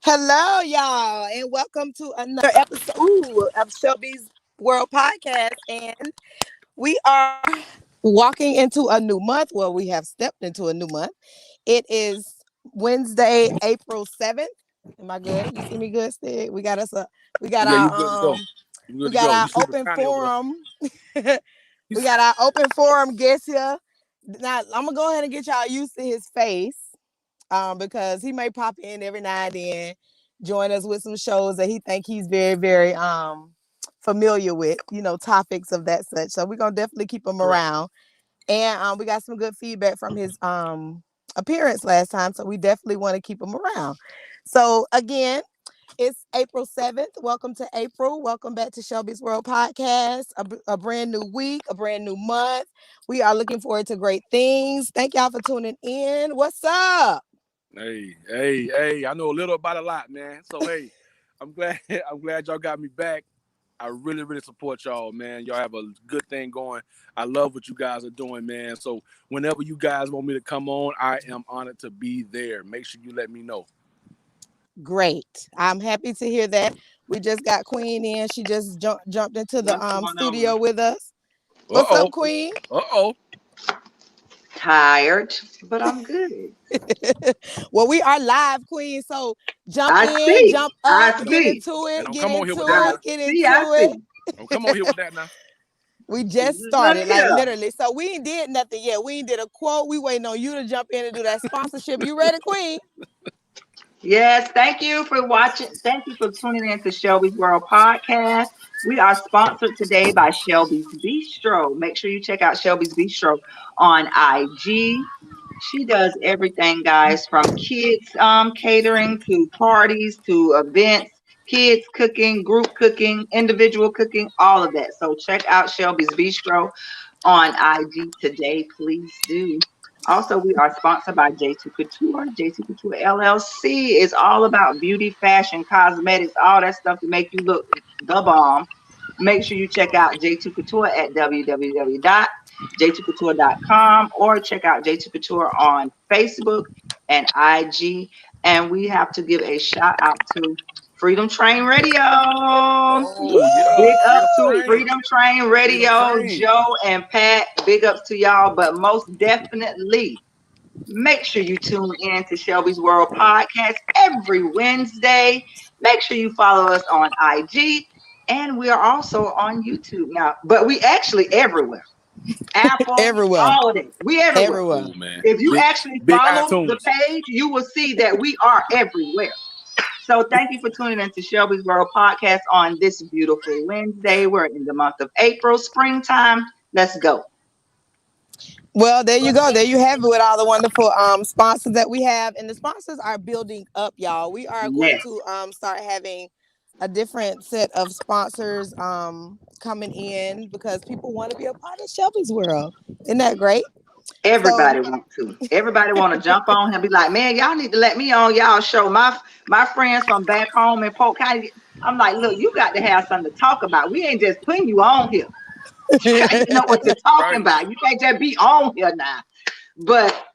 Hello, y'all, and welcome to another episode of Shelby's World Podcast. And we are walking into a new month. Well, we have stepped into a new month. It is Wednesday, April 7th. Am I good? You see me good, Stig? We got Yeah, our you good to go. You we good to got go. our You super open tiny over forum. there. We got our open forum guest here. Now I'm gonna go ahead and get y'all used to his face. Because he may pop in every now and then, join us with some shows that he think he's very, very familiar with, topics of that such. So we're gonna definitely keep him Correct. around. And we got some good feedback from his appearance last time. So we definitely want to keep him around. So again, it's April 7th. Welcome to April. Welcome back to Shelby's World Podcast. A brand new week, a brand new month. We are looking forward to great things. Thank y'all for tuning in. What's up? Hey. I know a little about a lot, man. So hey, I'm glad I'm glad y'all got me back. I really, really support y'all, man. Y'all have a good thing going. I love what you guys are doing, man. So whenever you guys want me to come on, I am honored to be there. Make sure you let me know. Great. I'm happy to hear that. We just got Queen in. She just jumped into the What's going on? studio with us. What's up, Uh-oh. Queen? Uh-oh. Tired, but I'm good. Well, we are live, Queen. So jump I in, see. jump up, I get see. into And it, don't get come on here into with that I now. it, get see. into I it. see. Don't come on here with that now. We just Look started, like here. literally. So we ain't did nothing yet. We ain't did a quote. We waiting on you to jump in and do that sponsorship. You ready, Queen? Yes, thank you for watching. Thank you for tuning in to Shelby's World Podcast. We are sponsored today by Shelby's Bistro. Make sure you check out Shelby's Bistro on IG. She does everything, guys, from kids catering to parties to events, kids cooking, group cooking, individual cooking, all of that. So check out Shelby's Bistro on IG today, please do. Also, we are sponsored by J2 Couture. J2 Couture LLC is all about beauty, fashion, cosmetics, all that stuff to make you look the bomb. Make sure you check out J2 Couture at www.j2couture.com or check out J2 Couture on Facebook and IG. And we have to give a shout out to Freedom Train Radio. Oh yeah. Big up Freedom to train. Freedom Train Freedom Radio, train. Joe and Pat. Big ups to y'all, but most definitely make sure you tune in to Shelby's World Podcast every Wednesday. Make sure you follow us on IG, and we are also on YouTube now. But we actually everywhere. Apple, Everywhere. all of that. We everywhere. Everywhere. Cool, man. If you Big actually big follow the iTunes. page, you will see that we are everywhere. So thank you for tuning in to Shelby's World Podcast on this beautiful Wednesday. We're in the month of April, springtime. Let's go. Well, there you go. There you have it with all the wonderful sponsors that we have. And the sponsors are building up, y'all. We are going Yes, to start having a different set of sponsors coming in because people want to be a part of Shelby's world. Isn't that great? So everybody want to. Everybody want to jump on and be like, man, y'all need to let me on y'all show. My friends from back home in Polk County. I'm like, look, you got to have something to talk about. We ain't just putting you on here. You got to know what you're talking Right. about. You can't just be on here now. But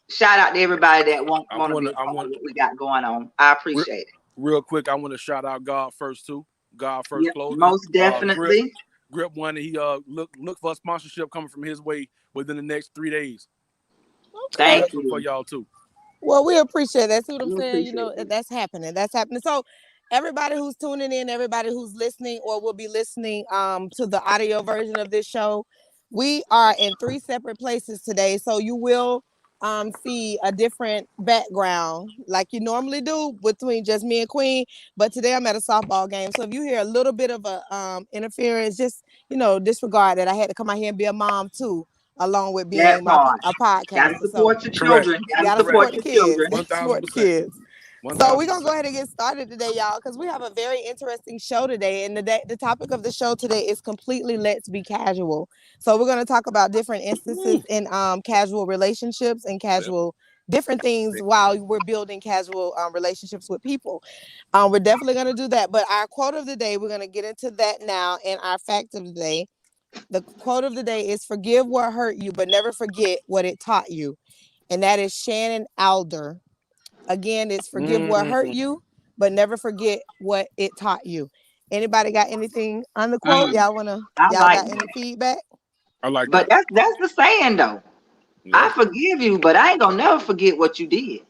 shout out to everybody that I want to be wanna a I part want of what we got going on. I re- appreciate it. real quick, I want to shout out God First too. God First Yep, Clothing. most Grip definitely. Grip one. He look for a sponsorship coming from his way within the next 3 days. So okay. Thank that's for you. y'all too. Well, we appreciate that. See what I'm We saying? appreciate it. That's happening. That's happening. So everybody who's tuning in, everybody who's listening or will be listening to the audio version of this show, we are in three separate places today. So you will see a different background like you normally do between just me and Queen. But today I'm at a softball game. So if you hear a little bit of a interference, just disregard that. I had to come out here and be a mom too, along with That being part. a Got to podcaster. So support your Correct. children. Got to gotta Correct. support support the your kids. children. Gotta One support thousand the percent. kids. One So thousand we're gonna go percent. ahead and get started today, y'all, because we have a very interesting show today. And the topic of the show today is completely let's be casual. So we're gonna talk about different instances Woo. in casual relationships and Yep. casual different things while we're building casual relationships with people. We're definitely gonna do that. But our quote of the day, we're gonna get into that now. And our fact of the day, the quote of the day is forgive what hurt you, but never forget what it taught you. And that is Shannon Alder. Again, it's forgive what hurt you, but never forget what it taught you. Anybody got anything on the quote? Mm, I Y'all like got any that. feedback? I like But that. that's the saying though. Yeah. I forgive you, but I ain't gonna never forget what you did.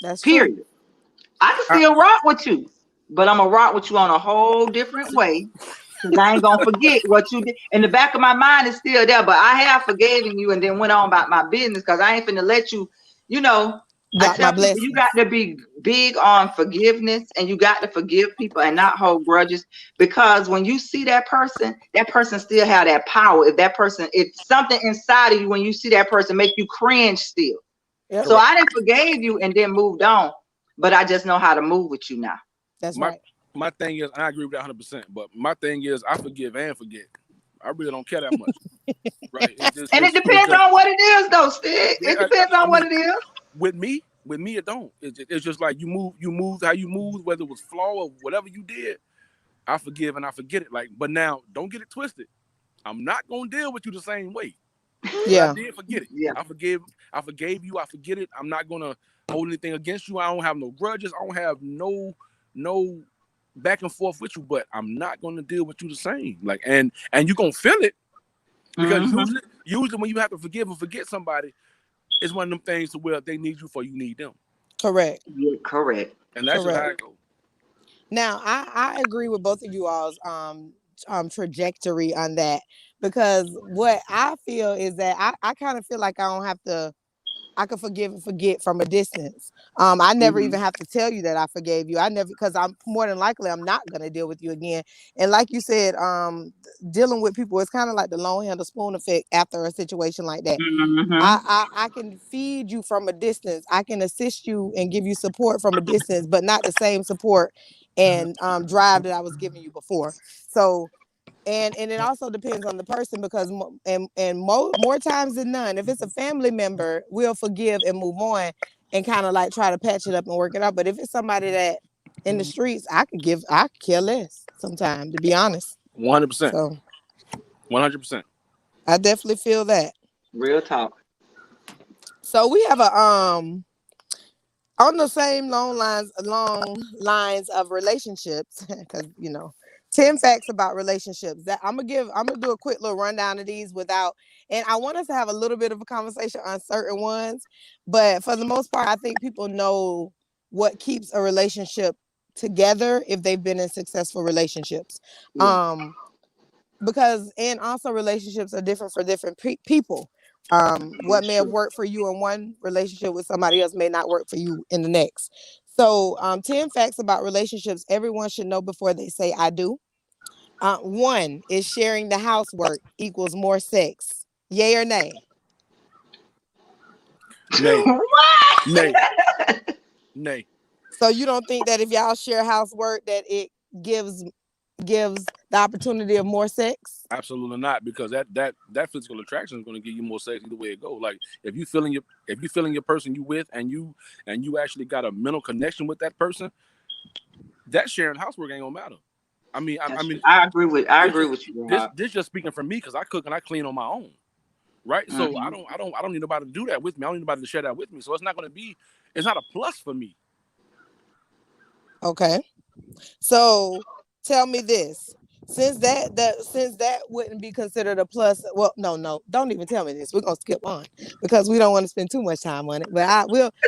That's true. Period. I can I, still rock with you, but I'm gonna rock with you on a whole different way. Because I ain't gonna forget what you did. In the back of my mind is still there, but I have forgiven you and then went on about my business because I ain't finna let you, you know. I Block my tell people you got blessings. to be big on forgiveness and you got to forgive people and not hold grudges because when you see that person still have that power. If something inside of you when you see that person make you cringe still. Yep, So correct. I didn't forgave you and then moved on, but I just know how to move with you now. that's My right. my thing is, and I agree with that 100%. But my thing is, I forgive and forget. I really don't care that much, right? And it It's depends just on what it is, though, Stig. yeah. It depends I on what mean, it is. with me, it don't. It's just like you move how you move, whether it was flaw or whatever you did. I forgive and I forget it. Like, but now don't get it twisted. I'm not gonna deal with you the same way. What I Yeah, did, forget it. Yeah. I forgave you. I forget it. I'm not gonna hold anything against you. I don't have no grudges. I don't have no back and forth with you. But I'm not gonna deal with you the same. Like, and you gonna feel it because Mm-hmm. usually when you have to forgive and forget somebody, it's one of them things to where they need you for you need them, correct. Yeah, correct. and that's just how Correct. it goes. Now, I agree with both of you all's trajectory on that because what I feel is that I kind of feel like I don't have to I could forgive and forget from a distance. I never Mm-hmm. even have to tell you that I forgave you. I never because I'm more than likely I'm not gonna deal with you again. And like you said, dealing with people is kind of like the long handle spoon effect after a situation like that. Mm-hmm. I can feed you from a distance. I can assist you and give you support from a distance, but not the same support and drive that I was giving you before. So and it also depends on the person because more times than none, if it's a family member, we'll forgive and move on and kind of like try to patch it up and work it out. But if it's somebody that in the streets, I could care less sometimes, to be honest. 100%, So 100%. I definitely feel that. Real talk. So we have a on the same long lines of relationships because 10 facts about relationships that I'm gonna do a quick little rundown of these without and I want us to have a little bit of a conversation on certain ones, but for the most part I think people know what keeps a relationship together if they've been in successful relationships. Yeah. um because and also relationships are different for different people. What That's may have true. worked for you in one relationship with somebody else may not work for you in the next. So 10 facts about relationships everyone should know before they say I do. One is sharing the housework equals more sex. Yay or nay? Nay, What? nay, nay. So you don't think that if y'all share housework that it gives gives the opportunity of more sex? Absolutely not, because that physical attraction is going to give you more sex either way it goes. Like if you feeling your person you with, and you actually got a mental connection with that person, that sharing housework ain't gonna matter. I That's true. mean, I this agree just with you, Rob. this just speaking from me because I cook and I clean on my own, right? So Mm-hmm. I don't need nobody to do that with me. I don't need nobody to share that with me. So it's not a plus for me. Okay. So tell me this. Since that wouldn't be considered a plus, well, no, don't even tell me this. We're gonna skip on because we don't want to spend too much time on it. But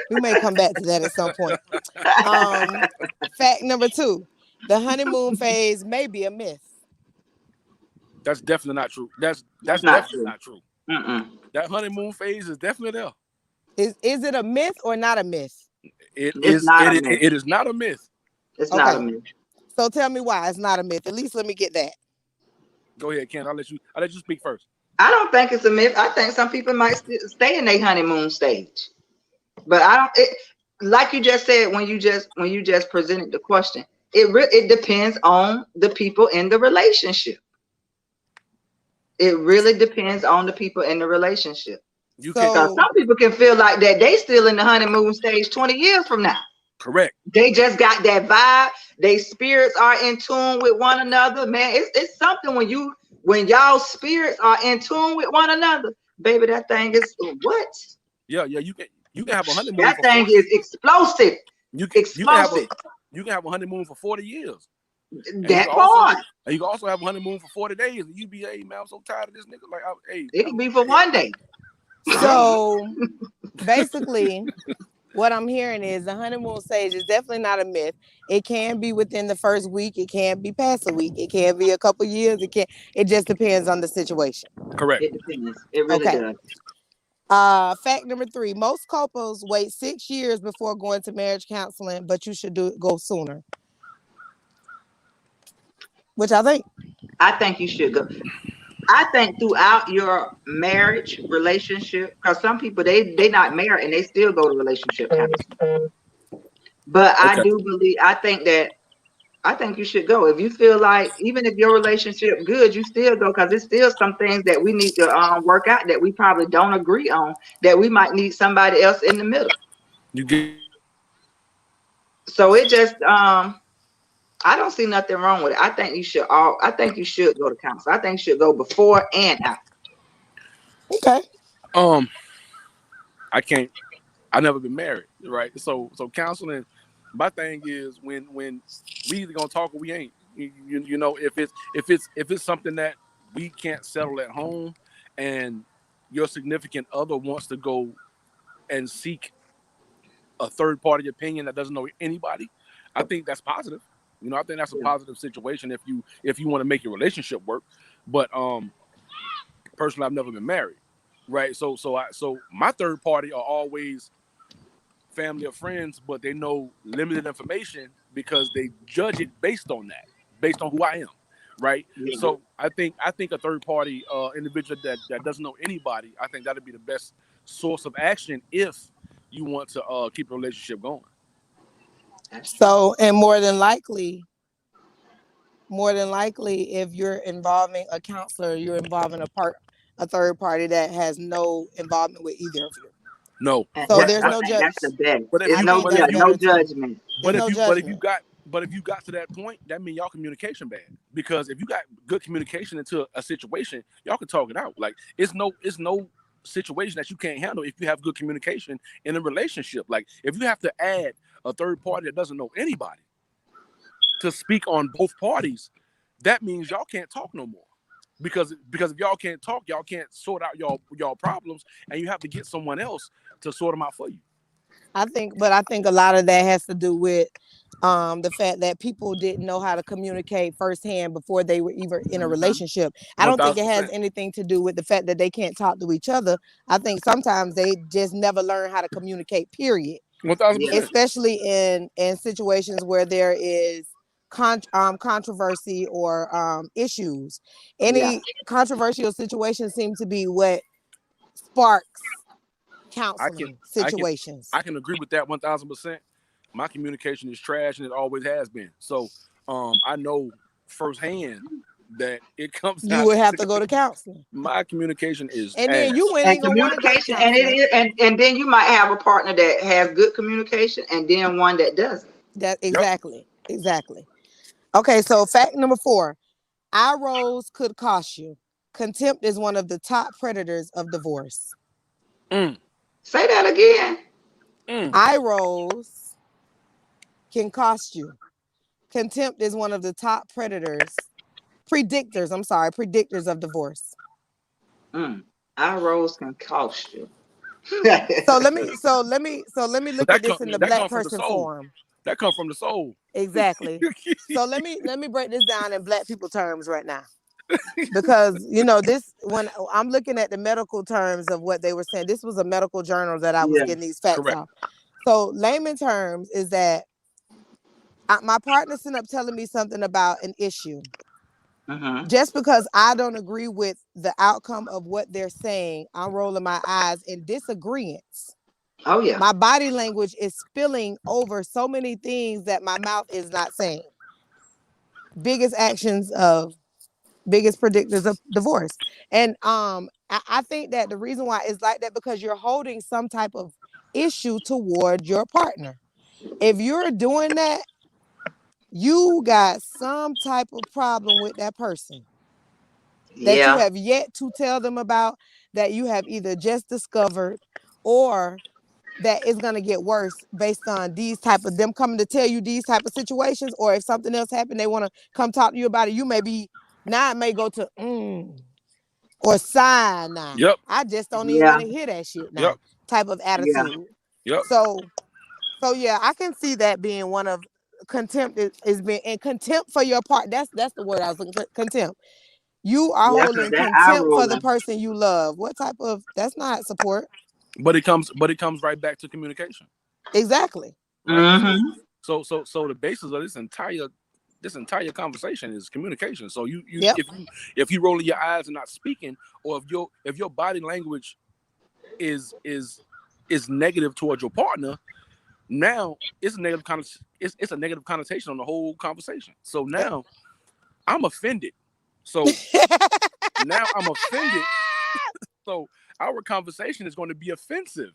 we may come back to that at some point. Um, fact number two: the honeymoon phase may be a myth. That's definitely not true. That's That's not definitely true. not true. Mm-mm. That honeymoon phase is definitely there. Is it a myth or not a myth? It's not a myth. It is not a myth. It's not a Okay, myth. so tell me why it's not a myth. At least let me get that. Go ahead, Ken. I'll let you speak first. I don't think it's a myth. I think some people might stay in their honeymoon stage, but I don't. Like you just said when you just presented the question, it depends on the people in the relationship. It really depends on the people in the relationship. You can Because So some people can feel like that they still in the honeymoon stage 20 years from now. correct. They just got that vibe. Their spirits are in tune with one another. Man, it's something when y'all spirits are in tune with one another, baby. That thing is what? Yeah, you can have a honeymoon That for thing 40 is years. explosive. explosive. You can have a honeymoon for 40 years. And That part. you can also have a honeymoon for 40 days. And you be, hey man, I'm so tired of this nigga. Like, It can be for one day. So basically, what I'm hearing is the honeymoon stage is definitely not a myth. It can be within the first week. It can be past a week. It can be a couple years. It just depends on the situation. Correct. It depends. It really Okay. does. Fact number 3: most couples wait 6 years before going to marriage counseling, but you should go sooner. Which I think you should go. I think throughout your marriage relationship, because some people they not married and they still go to relationship counseling. But Okay. I think you should go. If you feel like, even if your relationship good, you still go, because there's still some things that we need to work out that we probably don't agree on, that we might need somebody else in the middle. You get So it just I don't see nothing wrong with it. I think you should go to counsel. I think you should go before and after. Okay. I never been married, right? So counseling, my thing is when we either gonna talk or we ain't. You know, if it's something that we can't settle at home, and your significant other wants to go and seek a third party opinion that doesn't know anybody, I think that's positive. You know, I think that's a positive situation if you want to make your relationship work. But personally, I've never been married, right? So my third party are always family or friends, but they know limited information because they judge it based on who I am, right? Yeah. So I think a third party individual that doesn't know anybody, I think that'd be the best source of action if you want to keep a relationship going. So, and more than likely, if you're involving a counselor, you're involving a third party that has no involvement with either of you. No. So there's no That's the best. But if No judgment. But if you got to that point, that means y'all communication bad. Because if you got good communication into a situation, y'all can talk it out. Like it's no situation that you can't handle if you have good communication in a relationship. Like if you have to add a third party that doesn't know anybody to speak on both parties, that means y'all can't talk no more. Because if y'all can't talk, y'all can't sort out y'all problems, and you have to get someone else to sort them out for you. I think a lot of that has to do with the fact that people didn't know how to communicate firsthand before they were even in a relationship. I don't think it has anything to do with the fact that they can't talk to each other. I think sometimes they just never learn how to communicate, period. 1000%. Especially in situations where there is controversy or issues. Any controversial situation seems to be what sparks counseling situations. I can agree with that 1000%. My communication is trash, and it always has been. So I know firsthand that it comes. You would have to go to counseling. My communication is and then you wouldn't even want to go to and it is, and then you might have a partner that has good communication, and then one that doesn't. Exactly. Okay, so fact number 4: eye rolls could cost you. Contempt is one of the top predators of divorce. Say that again. Eye rolls can cost you. Contempt is one of the top predictors of divorce. Eye rolls can cost you. so let me look at this in the black person form. That comes from the soul. Exactly. So let me break this down in black people terms right now. Because this, when I'm looking at the medical terms of what they were saying, this was a medical journal that I was getting these facts off. So layman terms is that my partner's sitting up telling me something about an issue. Just because I don't agree with the outcome of what they're saying, I'm rolling my eyes in disagreements. Oh yeah. My body language is spilling over so many things that my mouth is not saying. Biggest predictors of divorce. And I think that the reason why it's like that, because you're holding some type of issue toward your partner. If you're doing that, you got some type of problem with that person that you have yet to tell them about, that you have either just discovered or that it's gonna get worse based on these type of them coming to tell you these type of situations, or if something else happened, they want to come talk to you about it. You may be now it may go to or sigh now. Yep. I just don't even Yeah. want to hear that shit now. Yep. Type of Yeah. attitude. Yep. So yeah, I can see that being one of contempt is being and contempt for your part. That's the word I was looking for. Contempt. You are Yeah, 'cause holding that eye contempt for the rolling. person you love. What type of that's not support. But it comes right back to communication. Exactly. Right. Mm-hmm. So the basis of this entire conversation is communication. So Yep. if you rolling your eyes and not speaking, or if your body language is negative towards your partner, now it's a negative it's a negative connotation on the whole conversation. So now I'm offended. So now I'm offended. So our conversation is going to be offensive.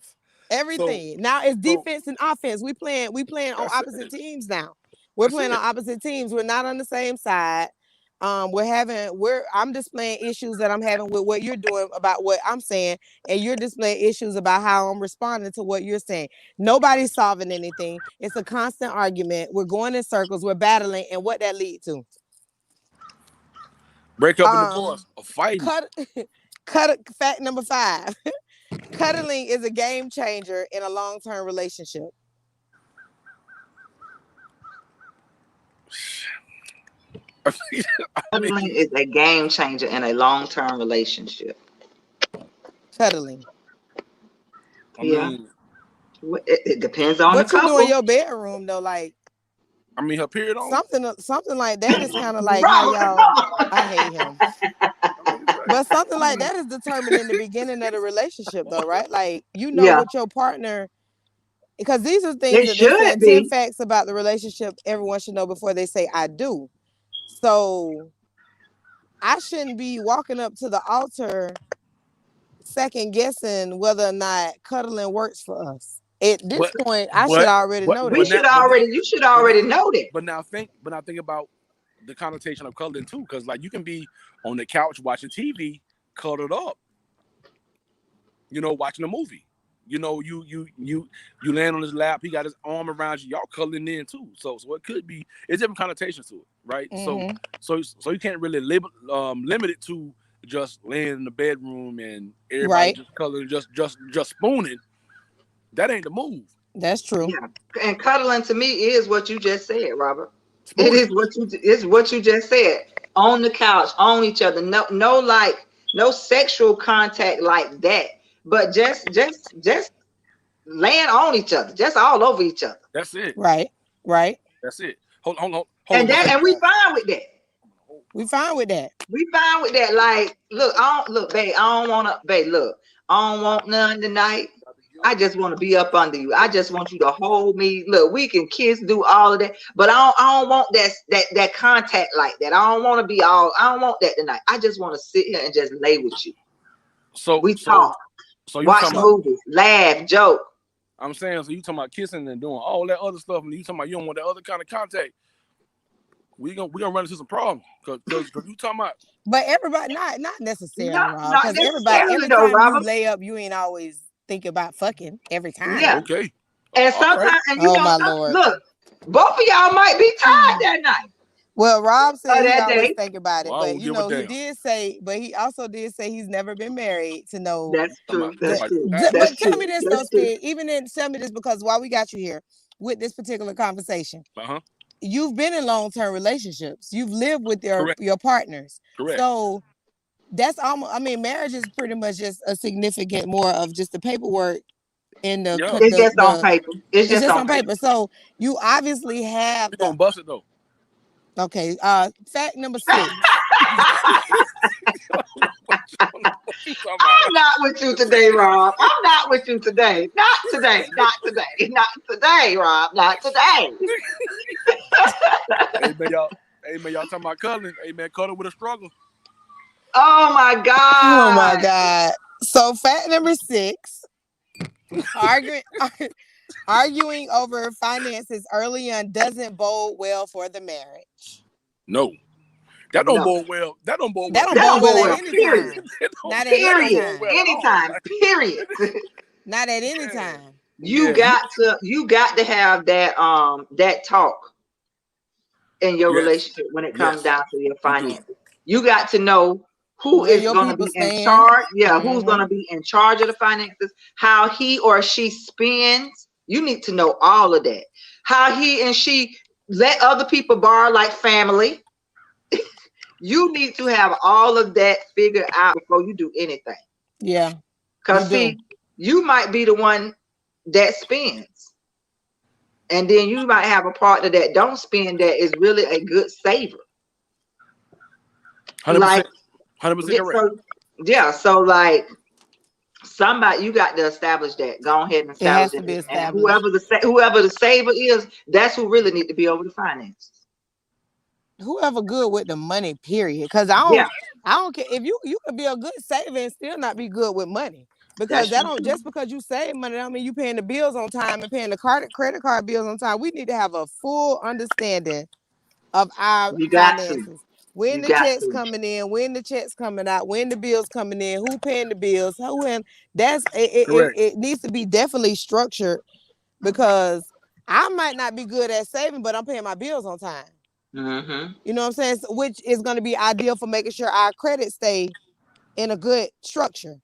Everything. Now it's defense and offense. We playing on opposite teams now. We're playing on opposite teams. We're not on the same side. I'm displaying issues that I'm having with what you're doing about what I'm saying, and you're displaying issues about how I'm responding to what you're saying. Nobody's solving anything. It's a constant argument. We're going in circles, we're battling, and what that lead to? Break up and divorce, a fighting. Fact number 5. Cuddling is a game changer in a long-term relationship. Cuddling is a game changer in a long-term relationship. Cuddling. Yeah. It depends on the couple. What you do in your bedroom though, like? I mean, her period on something like that is kind of like how y'all. I hate him. But something like that is determined in the beginning of the relationship, though, right? Like what your partner. Because these are things that they're saying 10 facts about the relationship everyone should know before they say I do. So I shouldn't be walking up to the altar second guessing whether or not cuddling works for us. At this point, I should already know that. You should already know that. But now think about the connotation of cuddling too, because like you can be on the couch watching TV, cuddled up, watching a movie. You land on his lap, he got his arm around you, y'all cuddling in too. So it could be it's different connotations to it, right? Mm-hmm. So you can't really limit it to just laying in the bedroom and everybody just cuddling, just spooning. That ain't the move. That's true. Yeah. And cuddling to me is what you just said, Robert. Spooning. It's what you just said. On the couch, on each other. No sexual contact like that. But just laying on each other, just all over each other. That's it. Right. That's it. Hold on. And we fine with that. We fine with that. Like, babe, I don't want none tonight. I just want to be up under you. I just want you to hold me. Look, we can kiss, do all of that, but I don't want that contact like that. I don't want that tonight. I just want to sit here and just lay with you. So we talk. So you watch movies, laugh, joke. I'm saying, so you talking about kissing and doing all that other stuff, and you talking about you don't want that other kind of contact. We gonna run into some problems because you talking about. But everybody, not necessarily, Rob. Because everybody, every time you lay up, you ain't always thinking about fucking every time. Yeah. Okay. And sometimes, and my Lord. Look, both of y'all might be tired that night. Well, Rob said he always think about it, well, but he did say, but he also did say he's never been married to know. That's true. That's true. But tell me this, though, Spig. Tell me this, because while we got you here with this particular conversation, you've been in long-term relationships. You've lived with your partners. Correct. So that's almost. I mean, marriage is pretty much just a significant more of just the paperwork. It's just on paper. It's just on paper. So you obviously have. You're gonna bust it though. Okay. Fact number 6. I'm not with you today, Rob. I'm not with you today. Not today. Not today. Not today, Rob. Not today. Hey man, y'all talking about cuddling? Hey man, cuddle with a struggle. Oh my God. So fact number 6. Arguing over finances early on doesn't bode well for the marriage. No. That don't bode well. That don't bode well. That don't bode well at any time. Not at any time. Period. Not at any time. Yeah, you got to have that talk in your yes, relationship when it comes yes, down to your you do. finances. You got to know who Where is your going to people be in stand. charge. Yeah, who's going Hmm. to be in charge of the finances, how he or she spends. You need to know all of that. How he and she let other people borrow like family. You need to have all of that figured out before you do anything. Yeah, you Because, do. see, you might be the one that spends. And then you might have a partner that don't spend that is really a good saver. 100%, Like, 100% yeah, correct. so yeah, so like somebody you got to establish that. Go ahead and It establish has to it. be And established. whoever the saver is, that's who really need to be over the finances. Whoever good with the money, period. Because Yeah, I don't care if you could be a good saver and still not be good with money. Because that's that true don't too. just because you save money, I mean you paying the bills on time and paying the credit card bills on time. We need to have a full understanding of our You got to. finances. When You the got checks to. coming in, when the checks coming out, when the bills coming in, who paying the bills, who and that's Correct. it needs to be definitely structured because I might not be good at saving, but I'm paying my bills on time. Mm-hmm. You know what I'm saying? So, which is going to be ideal for making sure our credit stay in a good structure.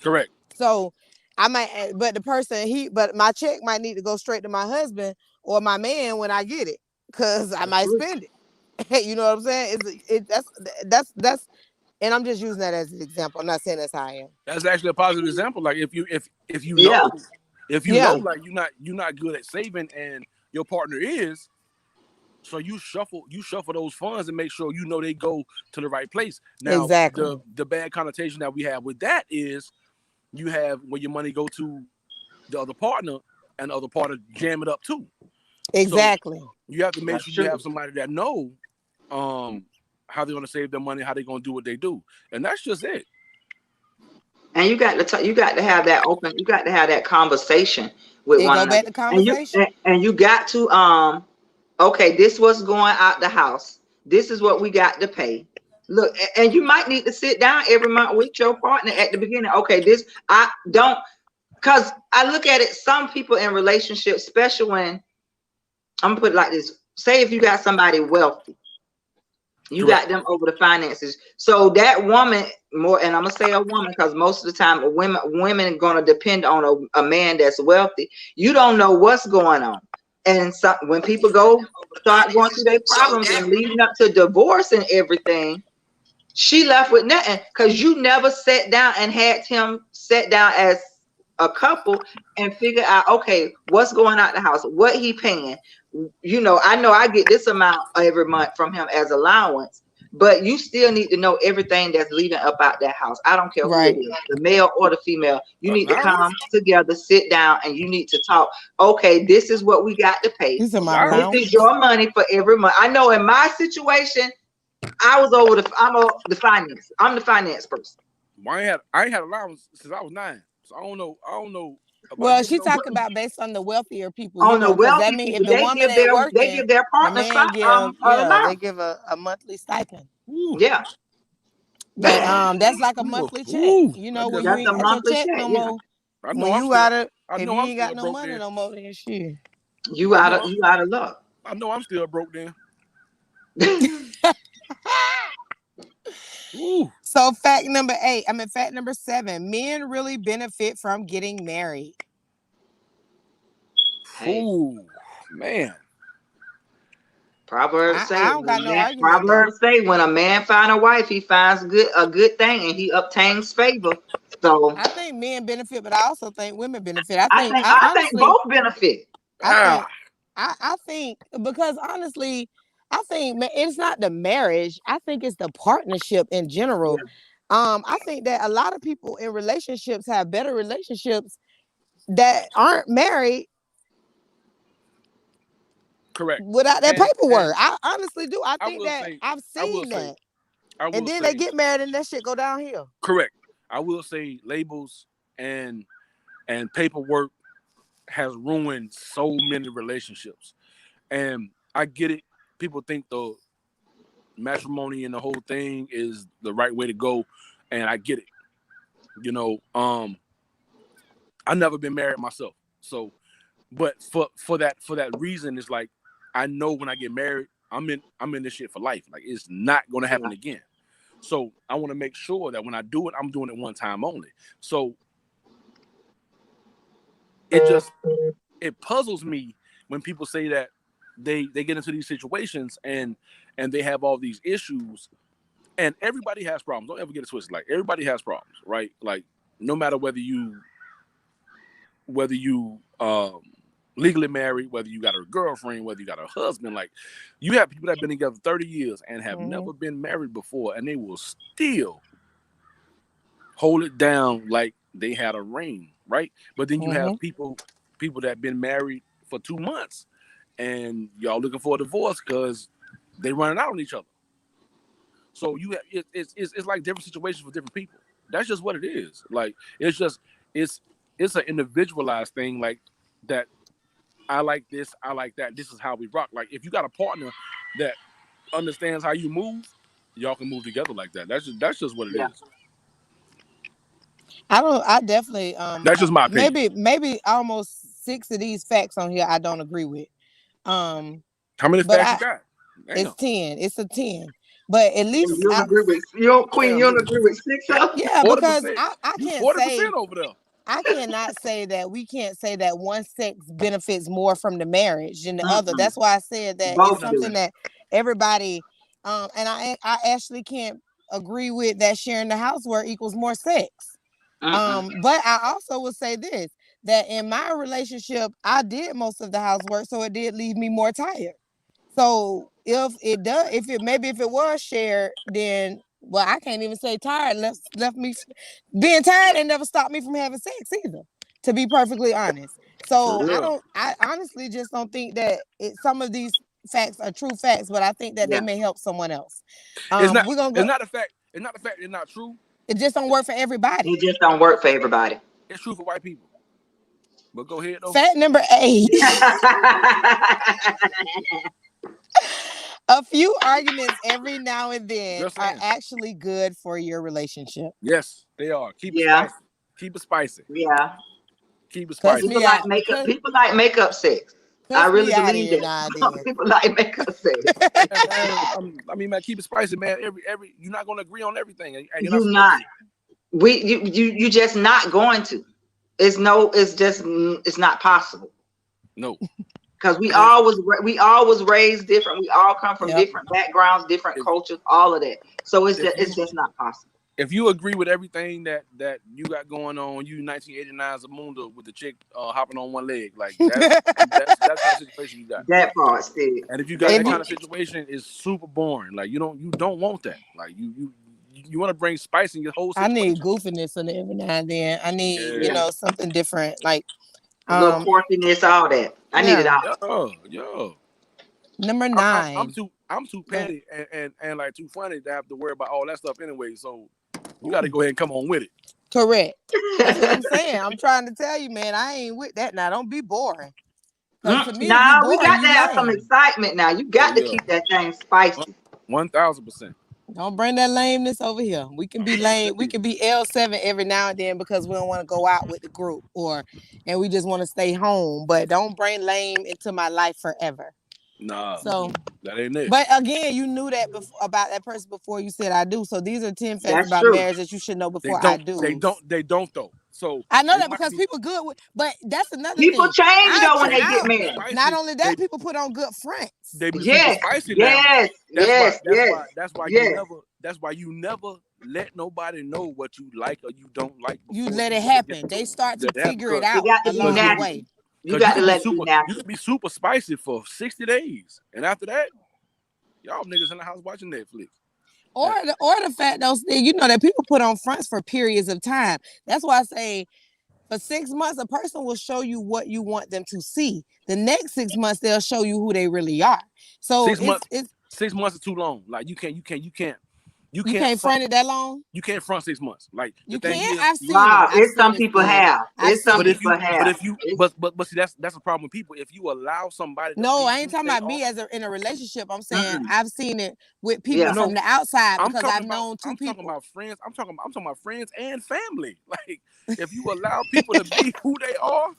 Correct. So I might, but the person but my check might need to go straight to my husband or my man when I get it, because I That's might true. spend it. You know what I'm saying? That's, and I'm just using that as an example. I'm not saying that's how I am. That's actually a positive example. Like if you Yeah, know Yeah, like you're not good at saving and your partner is, so you shuffle those funds and make sure you know they go to the right place. Now the exactly, the bad connotation that we have with that is you have when your money go to the other partner and the other partner jam it up too. So exactly. you have to make that's sure you true. have somebody that know um how they're gonna save their money, how they're gonna do what they do. And that's just it. And you got to have that open. You got to have that conversation with It one go back another. to And conversation. you got to okay, this was going out the house. This is what we got to pay. Look, and you might need to sit down every month with your partner at the beginning. Okay, this I don't because I look at it. Some people in relationships, especially when I'm gonna put it like this: say if you got somebody wealthy, you Correct. got them over the finances. So that woman more, and I'm gonna say a woman because most of the time women gonna depend on a man that's wealthy. You don't know what's going on, and so when people start going through their problems and leading up to divorce and everything, she left with nothing because you never sat down and had him sit down as a couple and figure out, okay, what's going out the house, what he paying. I know I get this amount every month from him as allowance, but you still need to know everything that's leaving up out that house. I don't care who it Right. is, the male or the female. You need to Allowance? come together, sit down, and you need to talk. Okay, this is what we got to pay. These are my This Allowance? is allowance. your money for every month. I know in my situation, I'm the finance. I'm the finance person. Well, I ain't had allowance since I was 9. So I don't know about Well, you she know, but talking about based on the wealthier people, On the because that wealthy mean people, if the woman ain't they working, give their the partner man give, yeah, they allowance. give a monthly stipend. ooh, Yeah, But that's like a ooh, monthly check. ooh, You I know, when just you that's a ain't got your monthly check check. no Yeah, more, I know when I'm you still gotta, I if know you I'm ain't got still no broke money then. no more, then shit. you I out know of I'm, you out of luck. I know I'm still broke then. Ooh, So fact number 7, men really benefit from getting married. Hey, ooh, man. I don't got no argument there. Proverbs say when a man find a wife, he finds a good thing and he obtains favor. So I think men benefit, but I also think women benefit. I I think think I I think honestly both benefit. I Ah, think I think because honestly, I think it's not the marriage. I think it's the partnership in general. Yeah, I think that a lot of people in relationships have better relationships that aren't married correct. without that And paperwork. I honestly do. I I think will that say, I've I will seen say, that. I And will then they say, get married and that shit go downhill. correct. I will say labels and paperwork has ruined so many relationships. And I get it. People think the matrimony and the whole thing is the right way to go, and I get it. You know, I never been married myself, so But for that reason, it's like I know when I get married, I'm in this shit for life. Like it's not gonna happen again. So I want to make sure that when I do it, I'm doing it one time only. So it puzzles me when people say that they get into these situations and they have all these issues, and everybody has problems. Don't ever get it twisted. Like everybody has problems, right? Like no matter whether you legally married, whether you got a girlfriend, whether you got a husband, like you have people that have been together 30 years and have never been married before, and they will still hold it down like they had a ring, right? But then you have people that have been married for 2 months and y'all looking for a divorce because they running out on each other. So you have it's like different situations for different people. That's just what it is. Like it's an individualized thing, like that. I like this, I like that. This is how we rock. Like if you got a partner that understands how you move, y'all can move together like that. That's just what it is. I definitely That's just my opinion. Maybe almost 6 of these facts on here I don't agree with. How many facts you got? It's 10. It's a 10. But at least you don't agree with Queen. You don't agree with 6 of them? Yeah, because I can't 40% say over there. I cannot say that we can't say that one sex benefits more from the marriage than the other. That's why I said that it's something that everybody and I actually can't agree with that sharing the housework equals more sex. But I also will say this, that in my relationship, I did most of the housework, so it did leave me more tired. So if it was shared, then I can't even say tired. Left me being tired and never stopped me from having sex either. To be perfectly honest, so I honestly just don't think that some of these facts are true facts, but I think that they may help someone else. It's not the fact. It's not the fact it's not true. It just don't work for everybody. It just don't work for everybody. It's true for white people. But go ahead though. Fact number 8. A few arguments every now and then are actually good for your relationship. Yes, they are. Keep it spicy. Keep it spicy. Yeah. Keep it spicy. People like makeup. People like makeup sex. I really believe that. People like makeup sex. I mean, man, keep it spicy, man. Every you're not going to agree on everything. You're not. You just not going to. It's not possible. No. Because we all was raised different. We all come from different backgrounds, different cultures, all of that. So it's just not possible. If you agree with everything that you got going on, you 1989 Zamunda with the chick hopping on one leg, like that's the kind of situation you got. That part, Steve. And if you got that kind of situation, it's super boring. Like you don't want that. Like you want to bring spice in your whole situation. I need goofiness in it every now and then. I need something different, like a little quirkiness, all that. I need it all. Yo. Number 9. I'm too petty and like too funny to have to worry about all that stuff anyway. So you got to go ahead and come on with it. Correct. That's what I'm saying. I'm trying to tell you, man. I ain't with that now. Don't be boring. To me, we got to have some excitement now. You got to keep that thing spicy. 1000%. Don't bring that lameness over here. We can be lame. We can be L7 every now and then because we don't want to go out with the group and we just want to stay home. But don't bring lame into my life forever. Nah, so that ain't it. But again, you knew that about that person before you said I do. So these are 10 facts about marriage that you should know before I do. They don't though. So I know that because people good with, but that's another people thing. change though when they get married. Not only that, people put on good fronts. They be spicy now. That's why you never let nobody know what you like or you don't like. You let it happen. They start to figure it out along the way. You got to let it be natural. You can be super spicy for 60 days, and after that, y'all niggas in the house watching Netflix. Or the fact though, you know that people put on fronts for periods of time. That's why I say for 6 months, a person will show you what you want them to see. The next 6 months, they'll show you who they really are. So 6 months is too long. Like you can't front it that long. You can't front 6 months. Like you can't. I've seen it. Some people have. But see, that's a problem with people. If you allow somebody, I ain't talking about me in a relationship. I'm saying I've seen it with people from the outside because I've known two people. I'm talking about friends. I'm talking about friends and family. Like if you allow people to be who they are,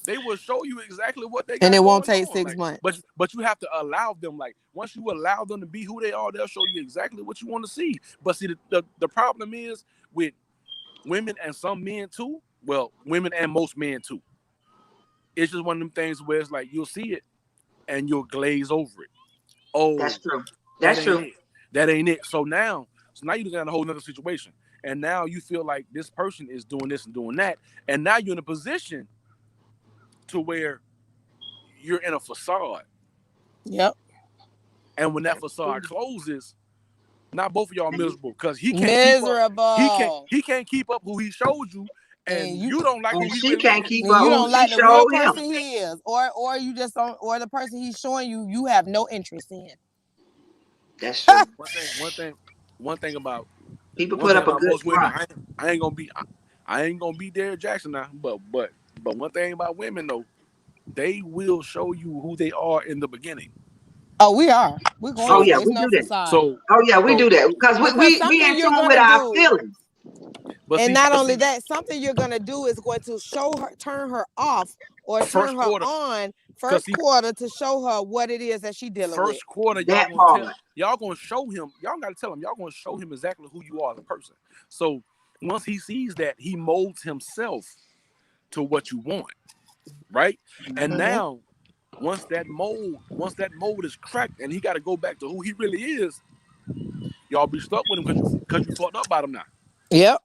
they will show you exactly what they And got it won't going take on. 6 months. But you have to allow them. Like once you allow them to be who they are, they'll show you exactly what you want to see. But see, the problem is with women and some men too. Well, women and most men too. It's just one of them things where it's like you'll see it and you'll glaze over it. Oh, That's true. that That's ain't true. it. That ain't it. So now you got a whole nother situation. And now you feel like this person is doing this and doing that. And now you're in a position to where you're in a facade. Yep. And when that That's facade true. closes, now both of y'all miserable because Miserable. he can't keep up who he showed you, And and you you don't like And who he she really can't is. keep and up you who don't she like the real showed him. person he is, or you just don't, or the person he's showing you, you have no interest in. That's true. One thing, one thing, one thing about People one put thing up a about good most women, front. I ain't gonna be I ain't gonna be Derrick Jackson now, but one thing about women though, they will show you who they are in the beginning. Oh, we are. We're going Oh to. So yeah, It's we no do that. facade. so Oh yeah, we so do that because we Because we something in you're tune with gonna our do, feelings. and not but only see, that, something you're gonna do is going to show her, turn her off, or turn first her quarter, on cause first see, quarter to show her what it is that she dealing with. first quarter That part. y'all gonna show him, y'all gotta tell him, y'all gonna show him exactly who you are as a person. So once he sees that, he molds himself to what you want, right? And Mhm. now once that mold is cracked and he got to go back to who he really is, y'all be stuck with him because you fucked up by him now. Yep.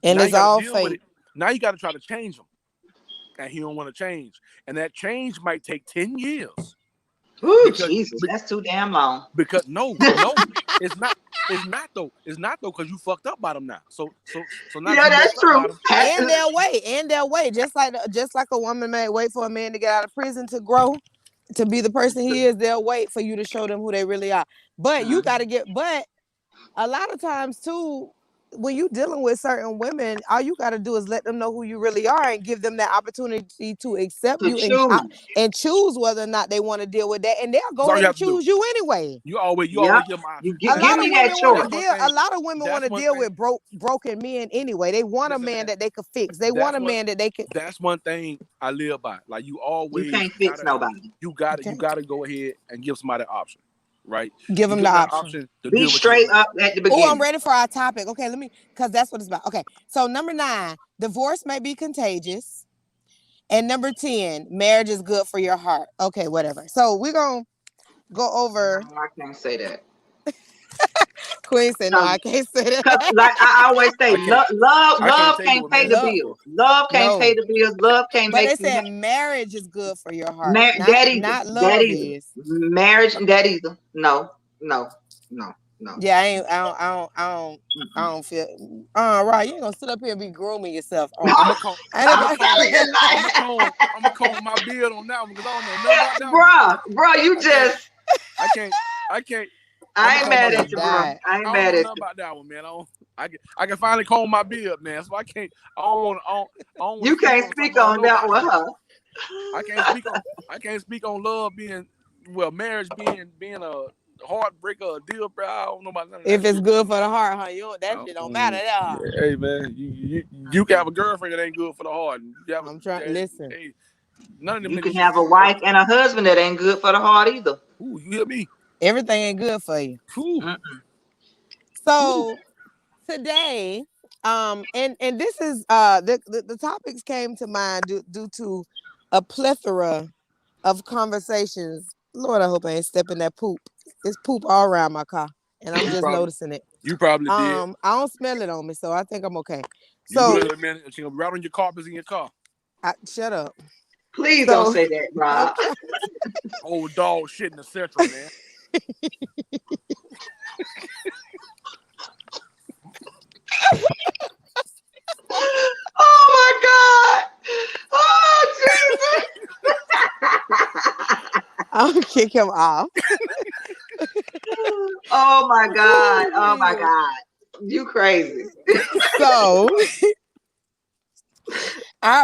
And Now you it's got to all deal with fake. it. Now you got to try to change him, and he don't want to change. And that change might take 10 years Ooh, because Jesus, that's too damn long. because no, it's not. It's not though because you fucked up by them now. So now that Yeah, you that's messed up true. by them, And they'll wait. And they'll wait. Just like a woman may wait for a man to get out of prison to grow, to be the person he is, they'll wait for you to show them who they really are. But you got to but a lot of times too, when you dealing with certain women, all you got to do is let them know who you really are and give them that opportunity to accept To you choose. and choose whether or not they want to deal with that. And they'll that's go all you ahead and have to do. choose you anyway. You Yep. always give them You options. A give lot of me that women want to That's choice. one deal. A thing. lot of women want That's to one deal thing. with broken men anyway. They want a Listen, man man. that they could fix. They want That's a what man that they could. that's one thing I live by. Like you You always can't fix nobody. you Okay, gotta go ahead and give somebody an option, right? give You them give the them that option. option to Be deal with you straight or not. up at the Oh, I'm beginning. ready for our topic. Okay, because that's what it's about. Okay, so number 9, divorce may be contagious. And number 10, marriage is good for your heart. Okay, whatever. So we're going to go No, over. I can't say that. Queen said, no, I can't say Cause that. like I always say, I can't I can't love tell you can't what pay the marriage is Love, good bills. for. Love can't pay no. the bills. Love can't But make they you said happy. marriage is good for your heart. Not That either. not That love either. is. Marriage. That either. No. No. No. No. Yeah, I Mm-mm. don't feel. Right. You ain't gonna sit up here and be grooming yourself. I'm a comb Ain't I'm a I'm nobody. comb telling you, I'm a comb my beard on that one because I don't know nothing about that one. bruh, you I can't just. I can't I can't I'm I a ain't I comb my mad beard. at just you, bro. died. I I ain't don't mad know at nothing you. about that one, man. I can finally comb my beard, man. So I can't. I don't want You to speak can't on something speak I don't on know that about one, now. huh? I can't speak on. I can't speak on love being marriage being a heartbreaker, or a deal breaker. I don't know about none of If that it's shit. good for the heart, huh? That I shit don't matter. don't- Hey man, you can have a girlfriend that ain't good for the heart. And you have I'm trying. Listen. hey, none of them You can niggas shit have a gonna work. wife and a husband that ain't good for the heart either. Ooh, you hear me? Everything ain't good for you. Ooh, Mm-mm. ooh. So today, and this is the topics came to mind due to a plethora of conversations. Lord, I hope I ain't stepping that poop. It's poop all around my car, and I'm You just probably noticing it. you probably did. I don't smell it on me, so I think I'm okay. You give So it a minute, and she gonna be right on your carpets in your car. shut up. Please don't So say that, I'm Rob. trying. Old dog shit in the central, man. Oh my God. Oh Jesus. I'll kick him off. Oh my God. Ooh, Oh my Jesus. God. You crazy. So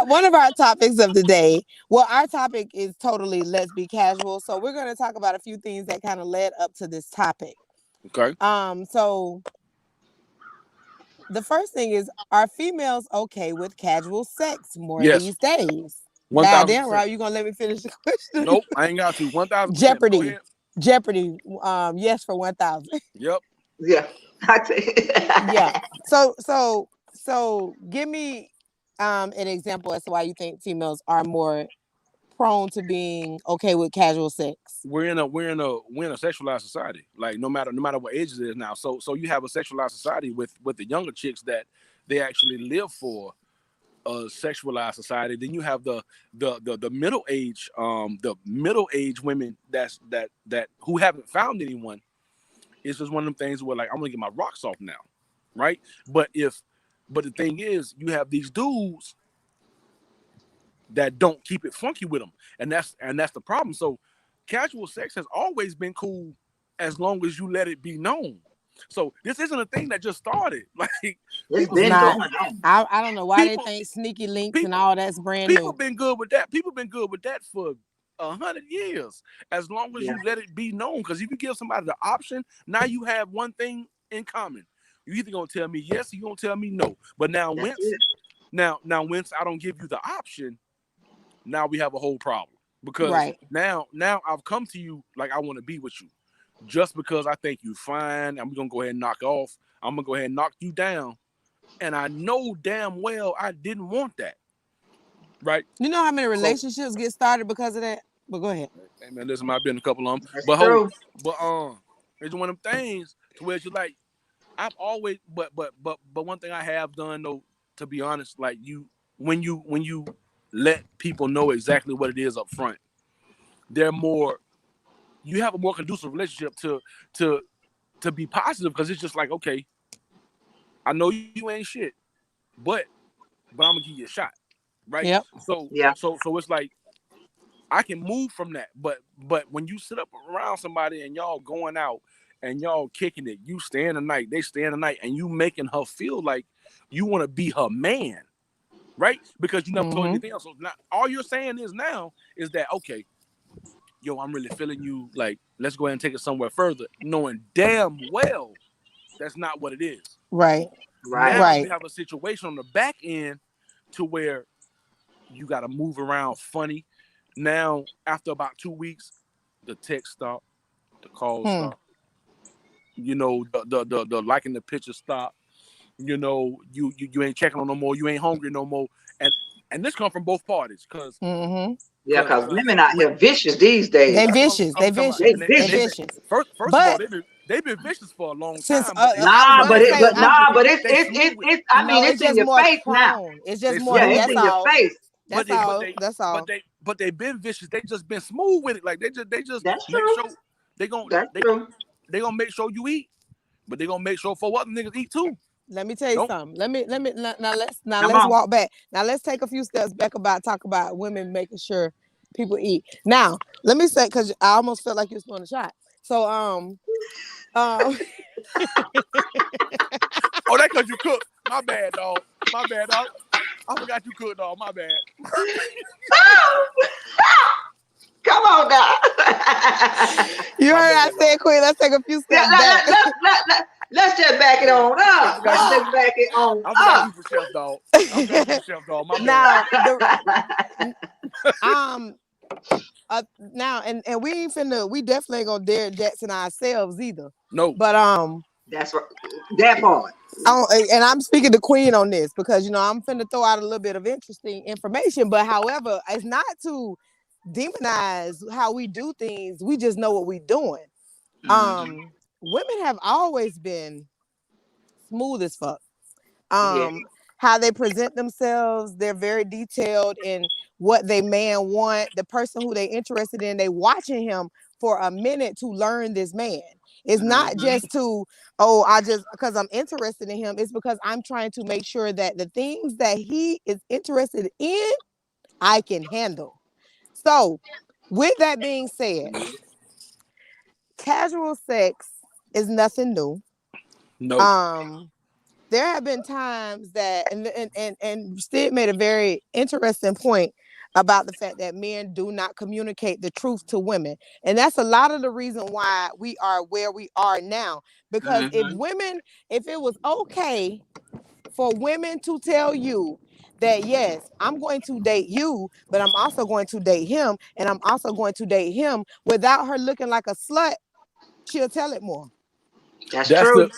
one of our topics of the day. Well, our topic is totally let's be casual. So we're going to talk about a few things that kind of led up to this topic. Okay. So the first thing is, are females okay with casual sex more Yes. these days? God damn, 1000%. Rob, you gonna let me finish the question? Nope, I ain't got to. 1000%. Go Jeopardy. ahead. Jeopardy. Yes for 1,000. Yep. Yeah. Yeah. So give me an example as to why you think females are more prone to being okay with casual sex. We're in a sexualized society. Like no matter what age it is now. So you have a sexualized society with the younger chicks that they actually live for a sexualized society. Then you have the middle age women that who haven't found anyone. It's just one of them things where like I'm gonna get my rocks off now, right? But the thing is, you have these dudes that don't keep it funky with them, and that's the problem. So casual sex has always been cool as long as you let it be known. So this isn't a thing that just started. Like It's people It's been been not. going on. I don't know why they people think sneaky links and people all that's brand people new. been good with that. People been good with that for 100 years, as long as Yeah, you let it be known. Because if you give somebody the option, now you have one thing in common. You either gonna tell me yes, or you gonna tell me no. But now that's once it. once I don't give you the option, now we have a whole problem. Because Right. now I've come to you like I want to be with you. Just because I think you fine, I'm gonna go ahead and knock off. I'm gonna go ahead and knock you down. And I know damn well I didn't want that. Right? You know how many So relationships get started because of that? But go ahead. hey man, listen, I've been a couple of them. That's But true. it's one of them things to where you're like, I've always but one thing I have done though, to be honest, like when you let people know exactly what it is up front, they're more you have a more conducive relationship to to be positive because it's just like, okay, I know you ain't shit, but I'm gonna give you a shot, right? Yep. Yeah. So it's like I can move from that, but when you sit up around somebody and y'all going out and y'all kicking it, you staying the night, they staying the night, and you making her feel like you want to be her man, right? Because you never told Mm-hmm. anything else. So now all you're saying is now is that okay, yo, I'm really feeling you. Like, let's go ahead and take it somewhere further, knowing damn well that's not what it is. Right. Right. Now Right. you have a situation on the back end to where you got to move around funny. Now, after about 2 weeks, the text stop, the call Hmm. stop. You know, the liking the picture stop. You know, you ain't checking on no more. You ain't hungry no more. And and this come from both parties, cause Mm-hmm. Yeah, because cause women out here vicious these days. They that's what vicious. I'm They talking about. They vicious. And They they've vicious. been vicious. first of all But they've been vicious for a long since time, but I was Nah, gonna say, nah, but they smooth with it. I mean, no, it's it's in just your more face now. prone. It's just They more. Yeah, smooth it's That's with in it. your all. face. But That's they but all. they That's but all. they but they been vicious. They just been smooth with it. Like they just That's make true. sure they gon' That's they gon' true. they gonna make sure you eat, but they gonna make sure for other niggas eat too. Let me tell you Don't something. Let me now Come let's on. walk back. Now let's take a few steps back about talk about women making sure people eat. Now let me say because I almost felt like you was doing a shot. So um oh that cause you cook. My bad, dog. My bad, dog. I forgot you cooked, dog. My bad. Come on now. you My heard I bad, said, dog. Queen. Let's take a few Yeah, steps back. let's just back it on I up. forgot Let's you. just back it on I forgot you for chef, dog. I forgot you for chef, dog. My bad. now the um now and we ain't finna we definitely ain't gonna dare Jackson ourselves either. No. But That's right. That part. and I'm speaking to Queen on this because I'm finna throw out a little bit of interesting information. But however, it's not to demonize how we do things. We just know what we're doing. Hmm. Women have always been smooth as fuck. Yeah. How they present themselves, they're very detailed in what they man want. The person who they interested in, they watching him for a minute to learn this man. It's not Hmm. just to, oh, I just because I'm interested in him. It's because I'm trying to make sure that the things that he is interested in, I can handle. So, with that being said, casual sex is nothing new. No. Um, there have been times that and Sid made a very interesting point about the fact that men do not communicate the truth to women. And that's a lot of the reason why we are where we are now. Because Hmm. if it was okay for women to tell you that yes, I'm going to date you, but I'm also going to date him, and I'm also going to date him without her looking like a slut, she'll tell it more. That's true.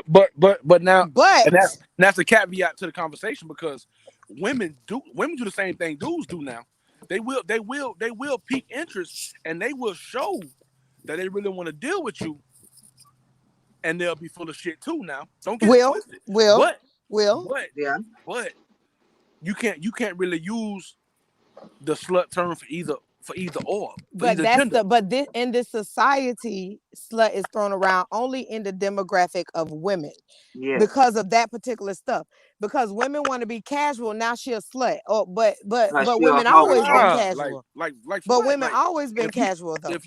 But now, But and that's a caveat to the conversation, because women do the same thing dudes do now. They will pique interest, and they will show that they really want to deal with you, and they'll be full of shit too. Now, don't get it will, twisted. will, But will. but Yeah. but you can't really use the slut term for But either gender. this in this society, slut is thrown around only in the demographic of women Yes. because of that particular stuff. Because women want to be casual, now she a slut. Oh, but She a women hoe. always been Huh? Nah, like casual. like like for But what? women Like, always been if you casual though.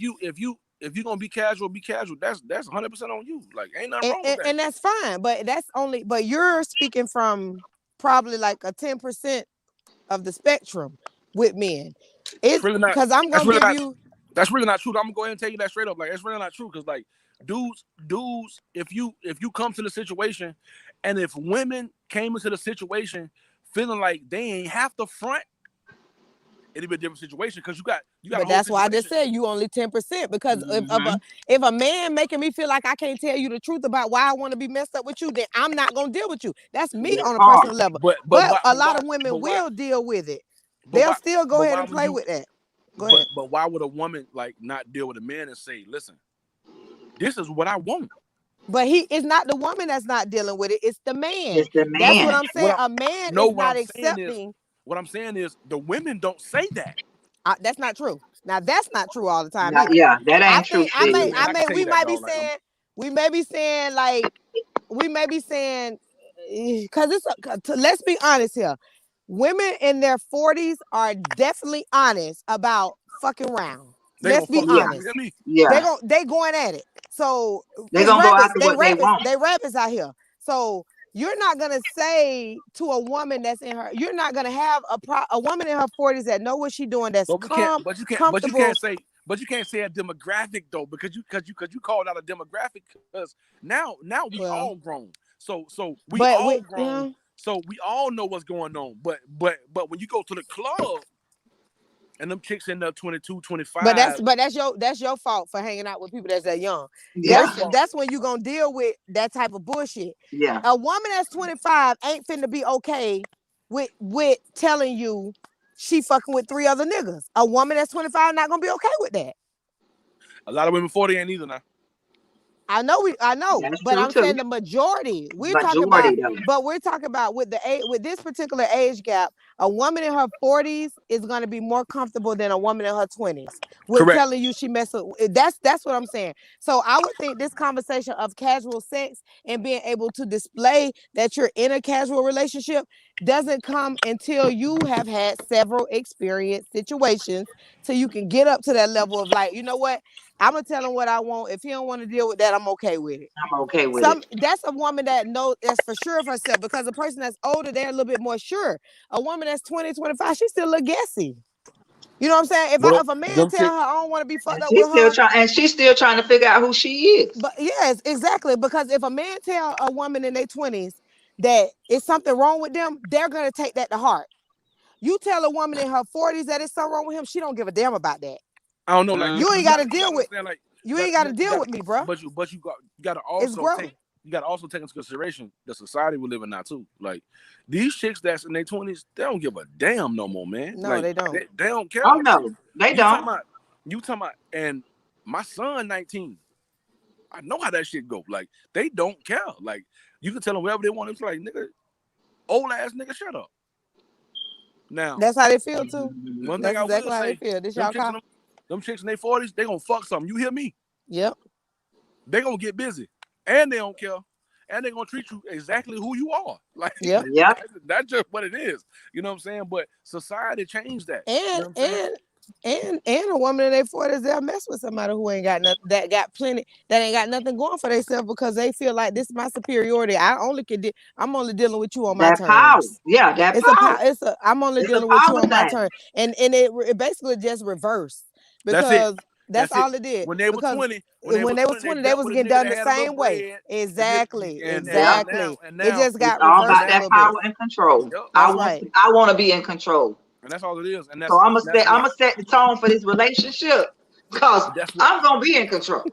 if you're gonna be casual, be casual. That's 100% on you. Like, ain't nothing and, wrong with and, that. and that's fine. But you're speaking from probably like a 10% of the spectrum with men. It's It's really not. because I'm That's gonna really give not. you. That's really not true. I'm gonna go ahead and tell you that straight up. Like, it's really not true, because like dudes, if you come to the situation, and if women came into the situation feeling like they ain't have to front, it'd be a different situation, because you got a But whole that's why I just situation. said you only 10%. Because Mm-hmm. if a man making me feel like I can't tell you the truth about why I want to be messed up with you, then I'm not gonna deal with you. That's me That on a part. personal level. But But why? a But lot why? of women But why? will deal with it. But They'll why? still go But ahead why and would play you? with that. Go But ahead. but why would a woman like not deal with a man and say, "Listen, this is what I want"? But he is not the woman that's not dealing with it. It's the man. It's the That's what man. I'm What saying. I A man no, is not accepting. what I'm saying is the women don't say that. That's not true. Now that's not true all the time Not, either. yeah, that I ain't true, think I may Steve. Man, I can tell you we that, might be dog. Like, saying we may be saying like we may be saying because let's be honest here. Women in their 40s are definitely honest about fucking around. they Let's gonna be fuck you. Yeah. You hear honest. me? Yeah. They going at it. So They're because gonna go rappers, after what they want. they rappers out here. So you're not gonna say to a woman that's in her, you're not gonna have a woman in her 40s that know what she's doing, that's But we can't. calm, But you can't. But you comfortable. can't say. But you can't say a demographic though, because you called out a demographic, because now we all Well, grown. So we but all we grown. So we all know what's going on. But when you go to the club and them chicks in the 22, but 25, that's your fault for hanging out with people that's that young. what's Yeah. the fault? That's when you gonna deal with that type of bullshit. Yeah. A woman that's 25 ain't finna be okay with telling you she fucking with 3 other niggas. A woman that's 25 not gonna be okay with that. A lot of women 40 ain't either now. I know, That's but true I'm too. saying the majority. Majority though. We're talking about with with this particular age gap, a woman in her 40s is going to be more comfortable than a woman in her 20s with Correct. telling you she messed with. That's what I'm saying. So I would think this conversation of casual sex and being able to display that you're in a casual relationship doesn't come until you have had several experience situations, so you can get up to that level of like, you know what? I'm gonna tell him what I want. If he don't want to deal with that, I'm okay with it. I'm okay with it. That's a woman that knows, that's for sure of herself, because a person that's older, they're a little bit more sure. A woman that's 20, 25, she's still a little guessy. You know what I'm saying? But If a man them tell chick, her I don't want to be fucked And up with her, she's still trying to figure out who she is. but yes, exactly. Because if a man tell a woman in their 20s that it's something wrong with them, they're gonna take that to heart. You tell a woman in her 40s that it's something wrong with him, she don't give a damn about that. I don't know. Like, Mm. You ain't you got gotta to you deal gotta with understand. Like, you ain't got to deal with me, bro. but you gotta It's also growth. take into consideration the society we live in now too. Like, these chicks that's in their 20s, they don't give a damn no more, man. No, Like, they don't. they don't care. Oh Like, no, they you talking don't. about and my son 19. I know how that shit go. Like, they don't care. Like, you can tell them whatever they want. It's like, nigga, old ass nigga, shut up. Now, That's how they feel too. one thing That's I will exactly how they say, feel. This them y'all chicks, call. them chicks in their 40s, they gonna fuck something. You hear me? Yep. They gonna get busy, and they don't care, and they gonna treat you exactly who you are. Like, Yep. Yep. that's just what it is. You know what I'm saying? But society changed that. You And know what I'm saying? a woman in their 40s, they'll mess with somebody who ain't got nothing, that ain't got nothing going for themselves, because they feel like this is my superiority. I'm only dealing with you on my That power. terms. Yeah, that power. I'm only It's a dealing with you power on my thing. terms. And it basically just reversed, That's it. because That's That's it. all it did. When they were Because 20, when they was they 20, they dealt was with a getting nigga done that the had a little same way. bread. Exactly. Yep. And It now, just It's got all reversed about a that little bit. power and control. yep, I That's want right. to, I want to be in control. and that's all it is. So That's I'm what gonna set the tone for this relationship because that's what I'm gonna be in control.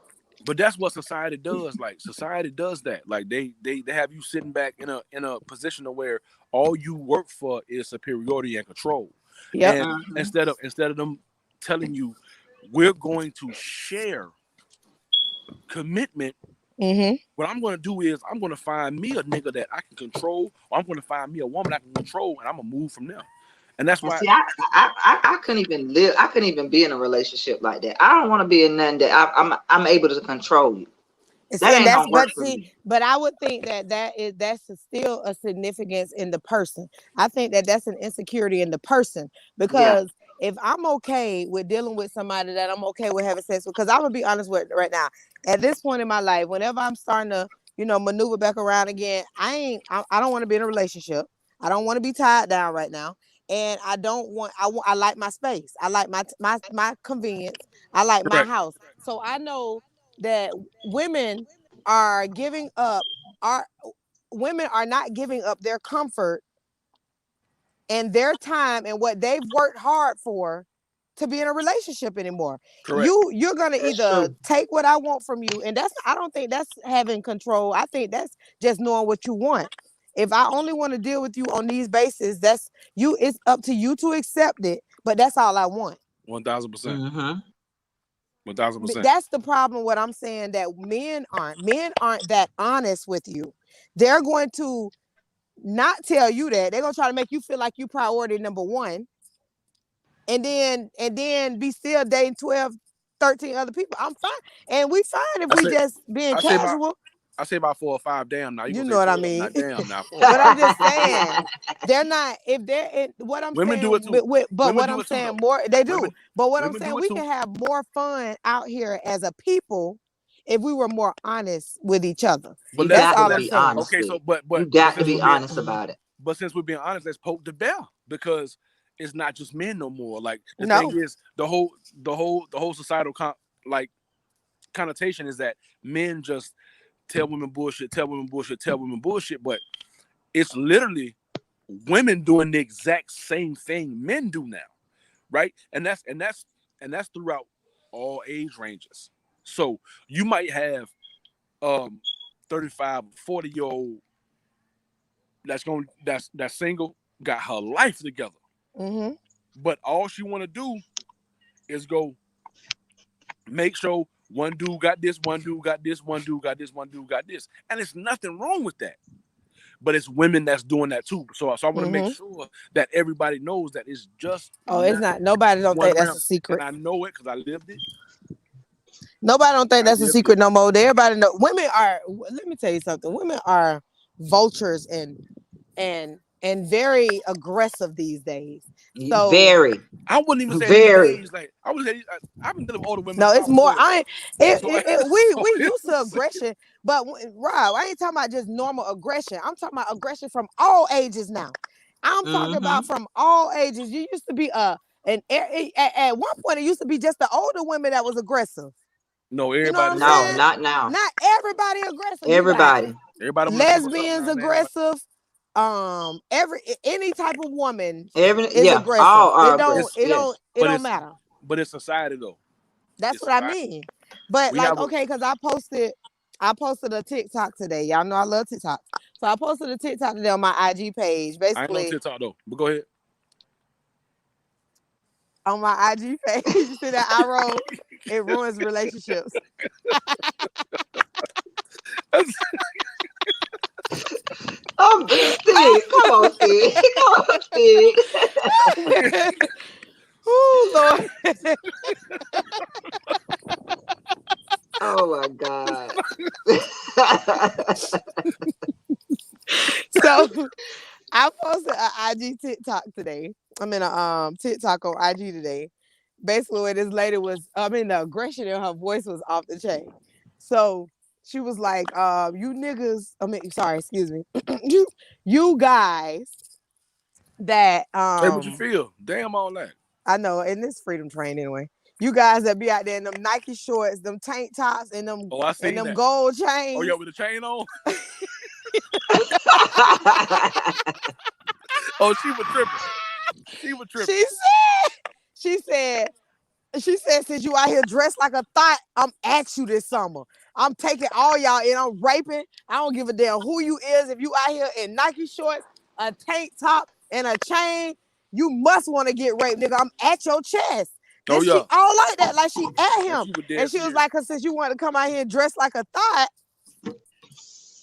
but that's what society does. Like society does that. Like they have you sitting back in a position of where all you work for is superiority and control. Yep. And Hmm. instead of them telling you we're going to share commitment, Mm-hmm. what I'm gonna do is I'm gonna find me a nigga that I can control, or I'm gonna find me a woman I can control, and I'm gonna move from there. And that's And why see, I couldn't even live. I couldn't even be in a relationship like that. I don't want to be in none that I'm able to control you. And That see, and ain't that's gonna work but for see, me. but I would think that still a significance in the person. I think that that's an insecurity in the person Yeah. because if I'm okay with dealing with somebody that I'm okay with having sex with, because I'm gonna be honest with right now, at this point in my life, whenever I'm starting to maneuver back around again, I don't want to be in a relationship. I don't want to be tied down right now, and I don't want I like my space. I like my convenience. I like my correct, house. So I know that women are giving up are women are not giving up their comfort and their time and what they've worked hard for to be in a relationship anymore. correct. You're gonna That's either true. take what I want from you, and that's I don't think that's having control. I think that's just knowing what you want. If I only want to deal with you on these bases, that's you. It's up to you to accept it, but that's all I want. 1,000%, Hmm. 1,000%. That's the problem. What I'm saying that men aren't that honest with you. They're going to not tell you that. They're gonna try to make you feel like you priority number one, and then be still dating 12, 13 other people. I'm fine, and we fine if I we say just being I say about casual. I say about 4 or 5. Damn, now you You gonna know say what I 12? mean. Not damn. Now 4 or But I'm 5. just saying they're not. If they're what I'm Women do it saying, too. but Women what do I'm it too, saying though. more they do. Women But what I'm women saying do it we too. can have more fun out here as a people if we were more honest with each other. But You let's That's got but to all I'm be let's saying. honest okay. with So it. You but got to since we're be being honest about it. but since we're being honest, let's poke the bear because it's not just men no more. Like the thing No. is, the whole societal like connotation is that men just tell women bullshit, tell women bullshit, tell women bullshit. But it's literally women doing the exact same thing men do now, right? And that's throughout all age ranges. So you might have 35, 40-year old that's single, got her life together. Mm-hmm. But all she wanna do is go make sure one dude got this, one dude got this, one dude got this, one dude got this. And it's nothing wrong with that. But it's women that's doing that too. So I want to make Mm-hmm. sure that everybody knows that it's just Oh, it's not not. Nobody don't one think that's around. a And secret. I know it because I lived it. Nobody don't think I that's a lived it. secret no more. Everybody know. Women are. Let me tell you something. Women are vultures and very aggressive these days. So Very, I wouldn't even say these very. days. Like I would say, I've been dealing with older women no, since I it's was more. 12. I ain't. It, So, it, it, so we it used to was, aggression, but Rob, I ain't talking about just normal aggression. I'm talking about aggression from all ages now. I'm talking Hmm. about from all ages. You used to be at one point it used to be just the older women that was aggressive. no, You know what everybody I'm the same No, saying? now. not now. Not everybody aggressive. You got Everybody. Everybody want to see what's up lesbians now. They ain't gonna aggressive. Any type of woman Every is yeah, aggressive. all are it's aggressive. Yes. It but don't it's matter. but it's society though. That's It's what I society. mean. But We like, have a okay, because I posted a TikTok today. Y'all know I love TikTok. So I posted a TikTok today on my IG page. I ain't on Basically, TikTok though. But go ahead. on my IG page, you see that I wrote it ruins relationships. Stig, come on, Stig. Come on, Stig. Oh Lord. Oh my God. So I posted an IG TikTok today. I mean a TikTok on IG today. Basically, where this lady was, I mean, the aggression in her voice was off the chain. So she was like, "You niggas, I mean, sorry, excuse me, you guys that Say what you feel. Damn all that. I know, and this freedom train anyway. You guys that be out there in them Nike shorts, them tank tops, and them Oh, I seen that. gold Oh chains. yeah, with the chain on. Oh, she was tripping. She was tripping. She said, since you out here dressed like a thought, I'm at you this summer. I'm taking all y'all and I'm raping. I don't give a damn who you is. If you out here in Nike shorts, a tank top, and a chain, you must want to get raped, nigga. I'm at your chest. Oh She yeah. all like that, like she at And him. she was dead And she was serious. like, cause since you want to come out here and dress like a thought.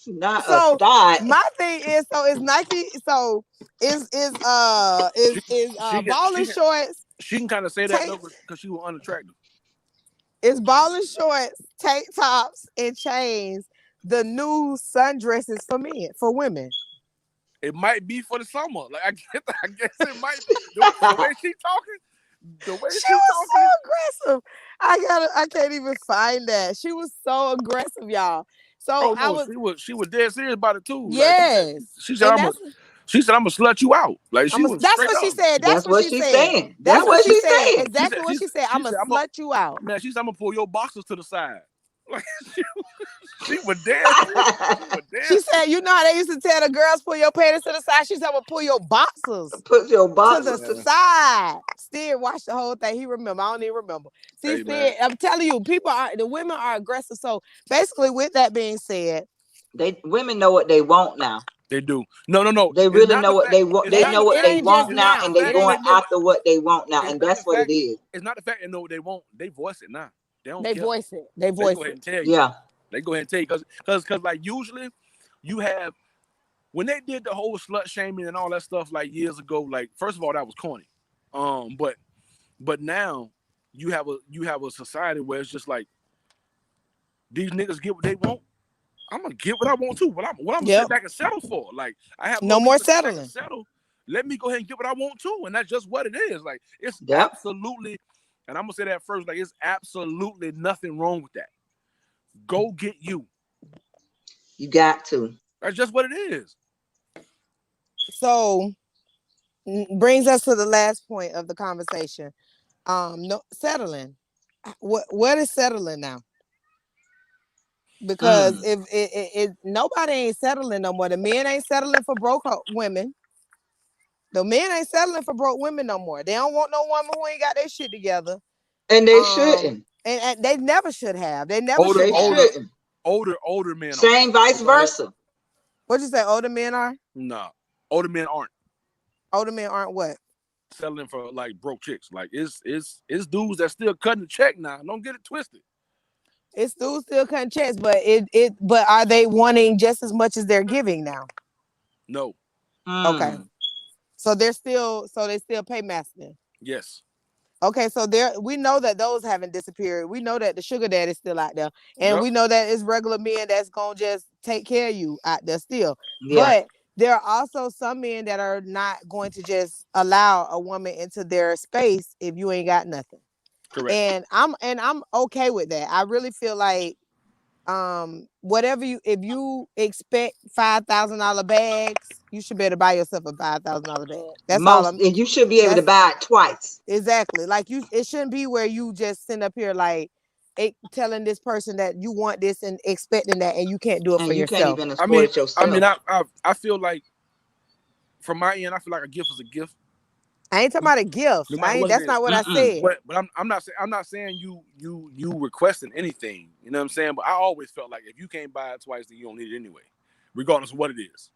Not So a thought. my thing is, so is Nike, so is balling shorts. She can kind of say that though, because she was unattractive. Is balling shorts, tank tops, and chains the new sundresses for men, for women? It might be for the summer. Like I guess it might be. The way she talking, the way she was so aggressive. I can't even find that. She was so aggressive, y'all. So she was dead serious about it too. Yes. Like, she said I'm gonna slut you out. Like that's what she said. That's what she's saying. That's what she said. Saying. Exactly what she said. I'm gonna slut you out. Man, she said I'm gonna pull your boxers to the side. Like she was dead. She said, you know how they used to tell the girls pull your panties to the side? She said, I'm gonna pull your boxers. Put your boxers to the side. Steer watched the whole thing. He remember. I don't even remember. See, Steer, I'm telling you, the women are aggressive. So basically, with that being said, women know what they want now. They do. No. They really know what they want. They know what they want now, and they're going after what they want now, and that's what it is. It's not the fact they know what they want. They voice it now. They voice it. They voice it. Go ahead and tell you. Yeah. They go ahead and tell you because like usually you have when they did the whole slut shaming and all that stuff like years ago. Like first of all, that was corny. But now you have a society where it's just like these niggas get what they want. I'm gonna get what I want too. What I'm gonna sit back and settle for. Like I have no more settling. Let me go ahead and get what I want too, and that's just what it is. Like it's absolutely, and I'm gonna say that first. Like it's absolutely nothing wrong with that. Go get you. You got to. That's just what it is. So brings us to the last point of the conversation. No settling. What is settling now? Because if nobody ain't settling no more, the men ain't settling for broke women. The men ain't settling for broke women no more. They don't want no woman who ain't got their shit together. And they shouldn't. And they never should have. They never shouldn't. Older men. Same vice versa. What'd you say? Older men are? No. Older men aren't. Older men aren't what? Settling for like broke chicks. Like it's dudes that still cutting the check now. Don't get it twisted. It's dudes still cutting checks, but but are they wanting just as much as they're giving now? No. Okay. So they still pay masculine. Yes. Okay, so we know that those haven't disappeared. We know that the sugar daddy's still out there. And we know that it's regular men that's gonna just take care of you out there still. Yeah. But there are also some men that are not going to just allow a woman into their space if you ain't got nothing. Correct. And I'm okay with that. I really feel like if you expect $5,000 bags, you should better buy yourself a $5,000 bag. That's all. And you should be able to buy it twice. Exactly. Like it shouldn't be where you just sit up here like telling this person that you want this and expecting that, and you can't do it for yourself. Can't even afford it yourself. I mean, I feel like from my end, I feel like a gift is a gift. I ain't talking about a gift. That's not what I said. But I'm not saying you requesting anything. You know what I'm saying? But I always felt like if you can't buy it twice, then you don't need it anyway, regardless of what it is.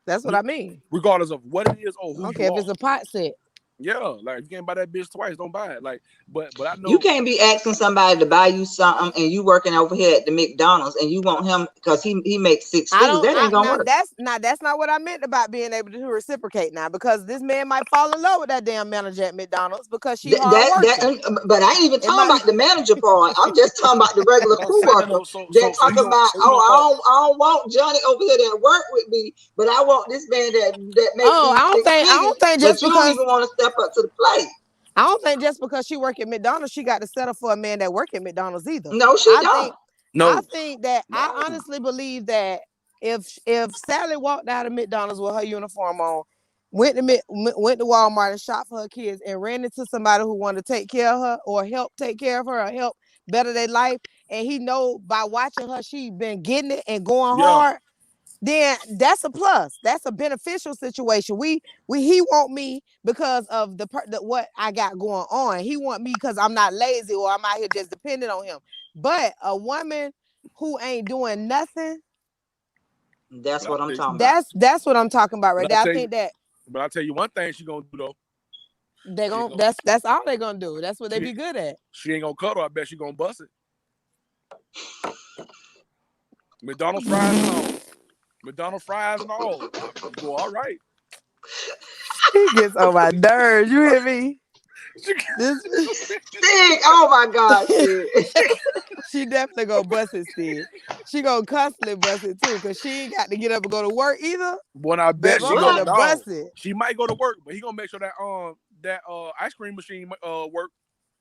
That's what I mean. Regardless of what it is or who you are. Okay, if it's a pot set. Yeah, like if you can't buy that bitch twice, don't buy it. Like, but I know you can't be asking somebody to buy you something and you working over here at the McDonald's and you want him because he makes $6 figures. That ain't gonna work. That's not what I meant about being able to reciprocate now, because this man might fall in love with that damn manager at McDonald's because she hard working. But I ain't even talking about the manager part. I'm just talking about the regular co-worker. They're talking about I don't want Johnny over here that work with me, but I want this man that makes I don't think just because you don't even want to step up to the plate. I don't think just because she work at McDonald's, she got to settle for a man that work at McDonald's either. No, she don't. I think that I honestly believe that if Sally walked out of McDonald's with her uniform on, went to Walmart and shopped for her kids and ran into somebody who wanted to take care of her or help take care of her or help better their life, and he know by watching her she been getting it and going Yeah. hard, then that's a plus. That's a beneficial situation. He want me because of the what I got going on. He want me because I'm not lazy or I'm out here just dependent on him. But a woman who ain't doing nothing, That's But I what I'm tell you, talking about. that's what I'm talking about right but I there. I tell you, think that but I tell you one thing she gonna do though. they She gon' gonna that's all they gonna do. That's what they she be good at. she ain't gonna cuddle. I bet she gonna bust it. McDonald's fries and all. McDonald's fries and all. Well, all right. He gets on my nerves. You hear me? She, This Stig, oh my God, Stig. she definitely gonna bust it still. She gonna constantly bust it too, cause she ain't got to get up and go to work either. But I bet Baby, she I'm go. What? gonna No, bust it. she might go to work, but he gonna make sure that ice cream machine work.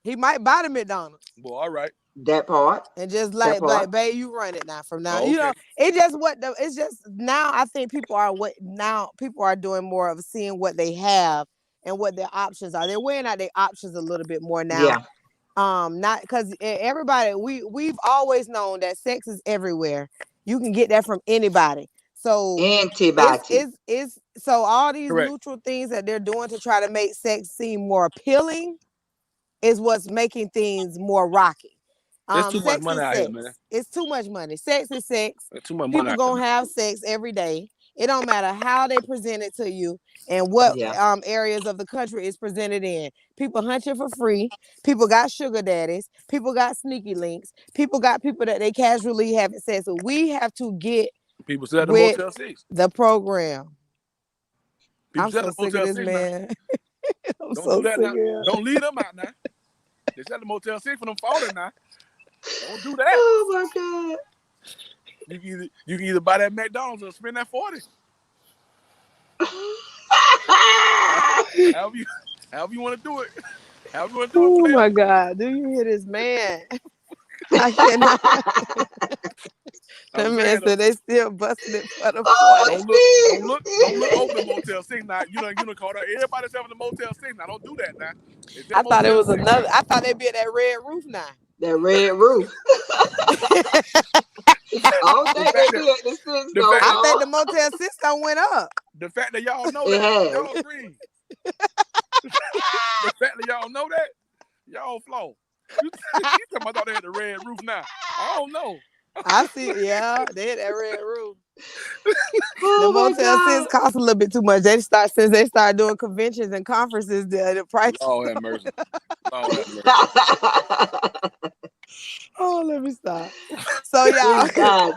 He might buy the McDonald's Well, all right. That part. and just That like, part. babe, you run it now from now. Oh, You know, okay. it's just now I think people are doing more of seeing what they have and what their options are. They're weighing out their options a little bit more now. Yeah. Not because everybody we've always known that sex is everywhere. You can get that from anybody. So Antibody. it's so all these Correct. neutral things that they're doing to try to make sex seem more appealing is what's making things more rocky. There's too much Sex money is out here, sex. man. It's too much money. Sex is sex. There's too much money People out here, gonna man. have sex every day. It don't matter how they present it to you and what Yeah. areas of the country it's presented in. People hunting for free. People got sugar daddies. People got sneaky links. People got people that they casually having sex with. We have to get People still at the with Motel 6. the program. People I'm still so at the sick of Motel this 6 now. man. I'm Don't do so that sick now. of him. Don't leave them out now. They still at the Motel 6 for them falling now. Don't do that. Oh my God. You can either buy that McDonald's or spend that 40. However you however you want to do it. However you want to do it, Oh player. my God. Do you hear this man? I cannot. That I'm man saying though, said they still busting it for the Oh, 40. don't look, don't Stig, look, don't look over the Stig. Motel 6 now. You know, call that everybody's having the Motel 6 now. Don't do that now. It's that I thought it Motel was 6. another. I thought they'd be at that red roof now. That red roof. I don't The think they fact that be at the six the though, fact I that think no. the Motel 6 done went up. the fact that y'all know It that, has. y'all green. The fact that y'all know that, y'all flow. You talking about they had the red roof now? I don't know. I see. Yeah, they had that red roof. The Oh my Motel 6 God. cost a little bit too much. Since they started doing conventions and conferences, the price. Lord have mercy. Lord have mercy. Oh, let me stop. So y'all, Jesus.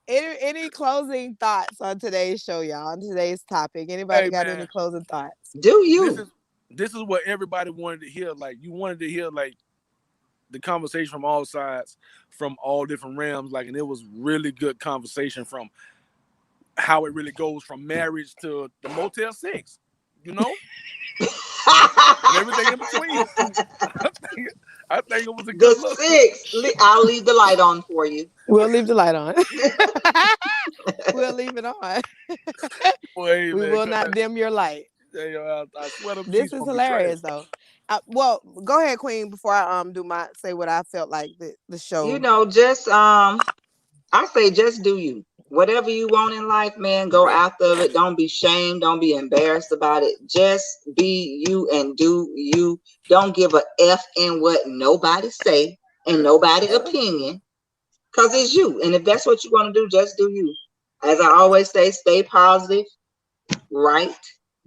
any closing thoughts on today's show, y'all? On today's topic, anybody Hey got any man, closing thoughts? Do this you? is this is what everybody wanted to hear. Like you wanted to hear like the conversation from all sides, from all different realms. Like, and it was really good conversation from how it really goes from marriage to the Motel 6, you know, and everything in between. I think it was a The good look. six. I'll leave the light on for you. We'll leave the light on. We'll leave it on. Well, hey We man, will cause not dim your light. I swear them This sheets is gonna be trash. hilarious, though. Well, go ahead, Queen. Before I do my say what I felt like the You show. know, just I say just do you. Whatever you want in life, man, go Correct. after it. Don't be shamed. Don't be embarrassed about it. Just be you and do you. Don't give a F in what nobody say and Correct. nobody opinion. Cause it's you. And if that's what you want to do, just do you. As I always say, stay positive, write,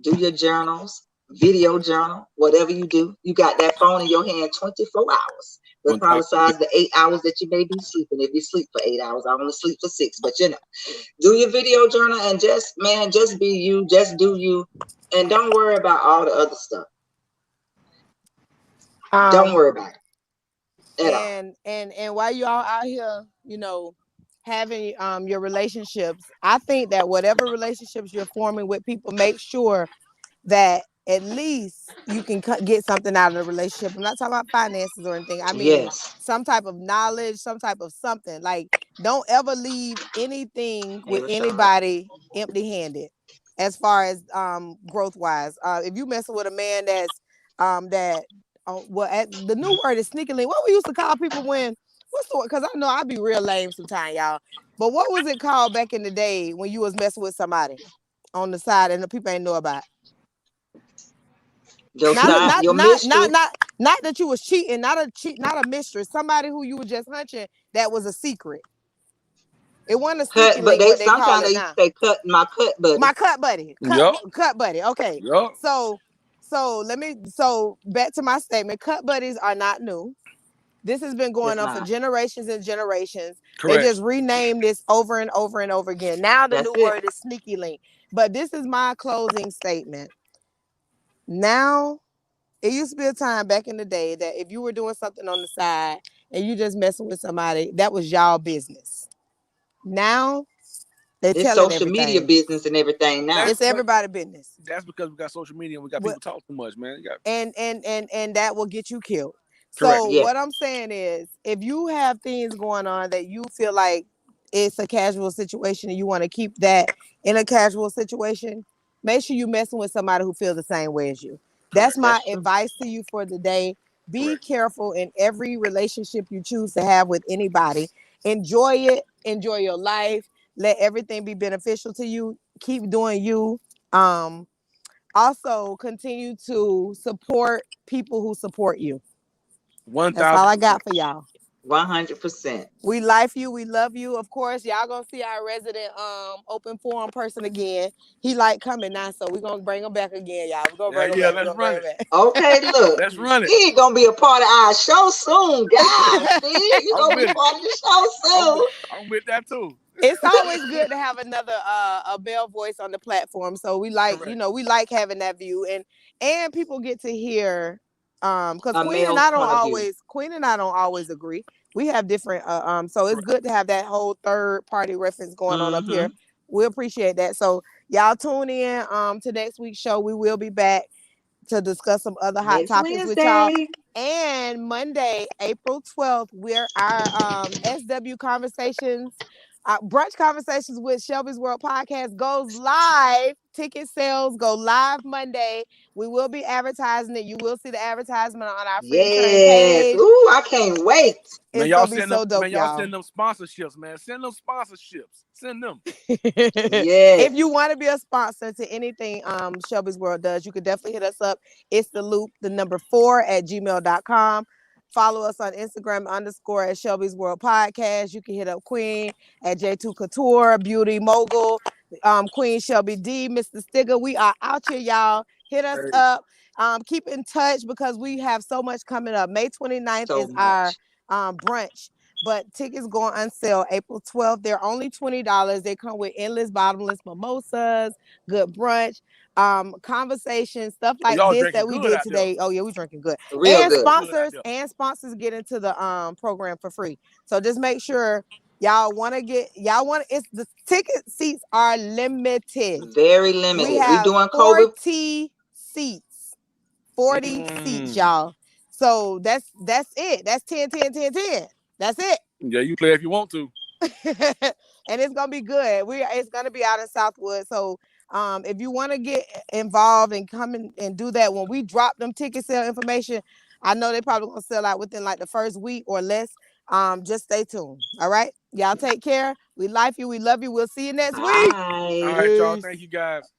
do your journals, video journal, whatever you do. You got that phone in your hand 24 hours. Untitled. Besides the 8 hours that you may be sleeping. If you sleep for 8 hours, I want to sleep for 6. But you know, do your video journal and just, man, just be you, just do you. And don't worry about all the other stuff. Don't Um, worry about it at all. and while you all out here, having your relationships, I think that whatever relationships you're forming with people, make sure that at least you can get something out of the relationship. I'm not talking about finances or anything. I mean, Yes. some type of knowledge, some type of something. Like, don't ever leave anything Hey, with Rashad. anybody empty handed. as far as growth wise. If you messing with a man that's that the new word is sneakily. What we used to call people when what's the word? Because I know I be real lame sometimes, y'all. But what was it called back in the day when you was messing with somebody on the side and the people ain't know about? Your Not a, side, not your not mistress. not not not that you was cheating, not a mistress, somebody who you were just hunching that was a secret. It wasn't a sneaky Cut, but link, they what they call sometimes they it used to now. say cut my cut buddy. My cut buddy, Yup. cut buddy. Okay, Yup. so so back to my statement. Cut buddies are not new. This has been going It's on for not. generations and generations. They Correct. just renamed this over and over and over again. Now the That's new it. word is sneaky link. But this is my closing statement. Now, it used to be a time back in the day that if you were doing something on the side and you just messing with somebody, that was y'all business. Now they're It's telling social media everything. business and everything now. It's everybody business. That's because we got social media and we got people talk too much, man. You got And that will get you killed. correct. So Yes, what I'm saying is, if you have things going on that you feel like it's a casual situation and you want to keep that in a casual situation, make sure you messing with somebody who feels the same way as you. That's Correct. my that's true. advice to you for the day. Be Correct. careful in every relationship you choose to have with anybody. Enjoy it. Enjoy your life. Let everything be beneficial to you. Keep doing you. Um, Also, continue to support people who support you. One That's all thousand I percent. got for y'all. 100%. We like you. We love you. Of course, y'all gonna see our resident open forum person again. He like coming now, so we're gonna bring him back again, y'all. We're gonna Yeah, bring him yeah. back. We're Let's gonna bring run him it. back. Okay, look. Let's run it. He gonna be a part of our show soon, guys. See, you I'm gonna be with it. part of the show I'm with. soon. I'm with that too. It's always good to have another a male voice on the platform. So we like, Correct. we like having that view, and people get to hear because A male's point of view. Queen and I don't always agree. We have different so it's Correct. good to have that whole third party reference going on up Mm-hmm. here. We appreciate that. So y'all tune in to next week's show. We will be back to discuss some other hot Next topics with y'all. Wednesday. And Monday, April 12th, we're our SW Conversations, Brunch Conversations with Shelby's World podcast goes live. Ticket sales go live Monday. We will be advertising it. You will see the advertisement on our Freedom Train Yes. page. Ooh, I can't wait. Man, It's y'all gonna be send them. so Man, dope, y'all y'all. send them sponsorships, man. Send them sponsorships. Send them. If Yes. you want to be a sponsor to anything Shelby's World does, you could definitely hit us up. It's the loop, the number 4 at gmail.com. Follow us on Instagram _ at Shelby's World Podcast. You can hit up Queen at J2 Couture, Beauty Mogul, Queen Shelby D, Mr. Stigar. We are out here, y'all. Hit us Hey, up. Keep in touch because we have so much coming up. May 29th So is our much. brunch, but tickets going on sale April 12th. They're only $20. They come with endless bottomless mimosas, good brunch, conversations, stuff oh, like y'all this drinking that we good did out there. today. Oh yeah, we drinking good. Real And good. Good out there. sponsors get into the program for free. So just make sure it's the ticket seats are limited. Very We limited. We have doing COVID. 40 seats. 40 seats, Mm. y'all. So that's it. That's 10, 10, 10, 10. That's it. Yeah, you play if you want to. And it's gonna be good. It's gonna be out in Southwood. So if you want to get involved and come in and do that, when we drop them ticket sale information, I know they probably gonna sell out within like the first week or less. Just stay tuned. All right. Y'all take care. We like you. We love you. We'll see you next week. All Bye. right, y'all. Peace. Thank you guys.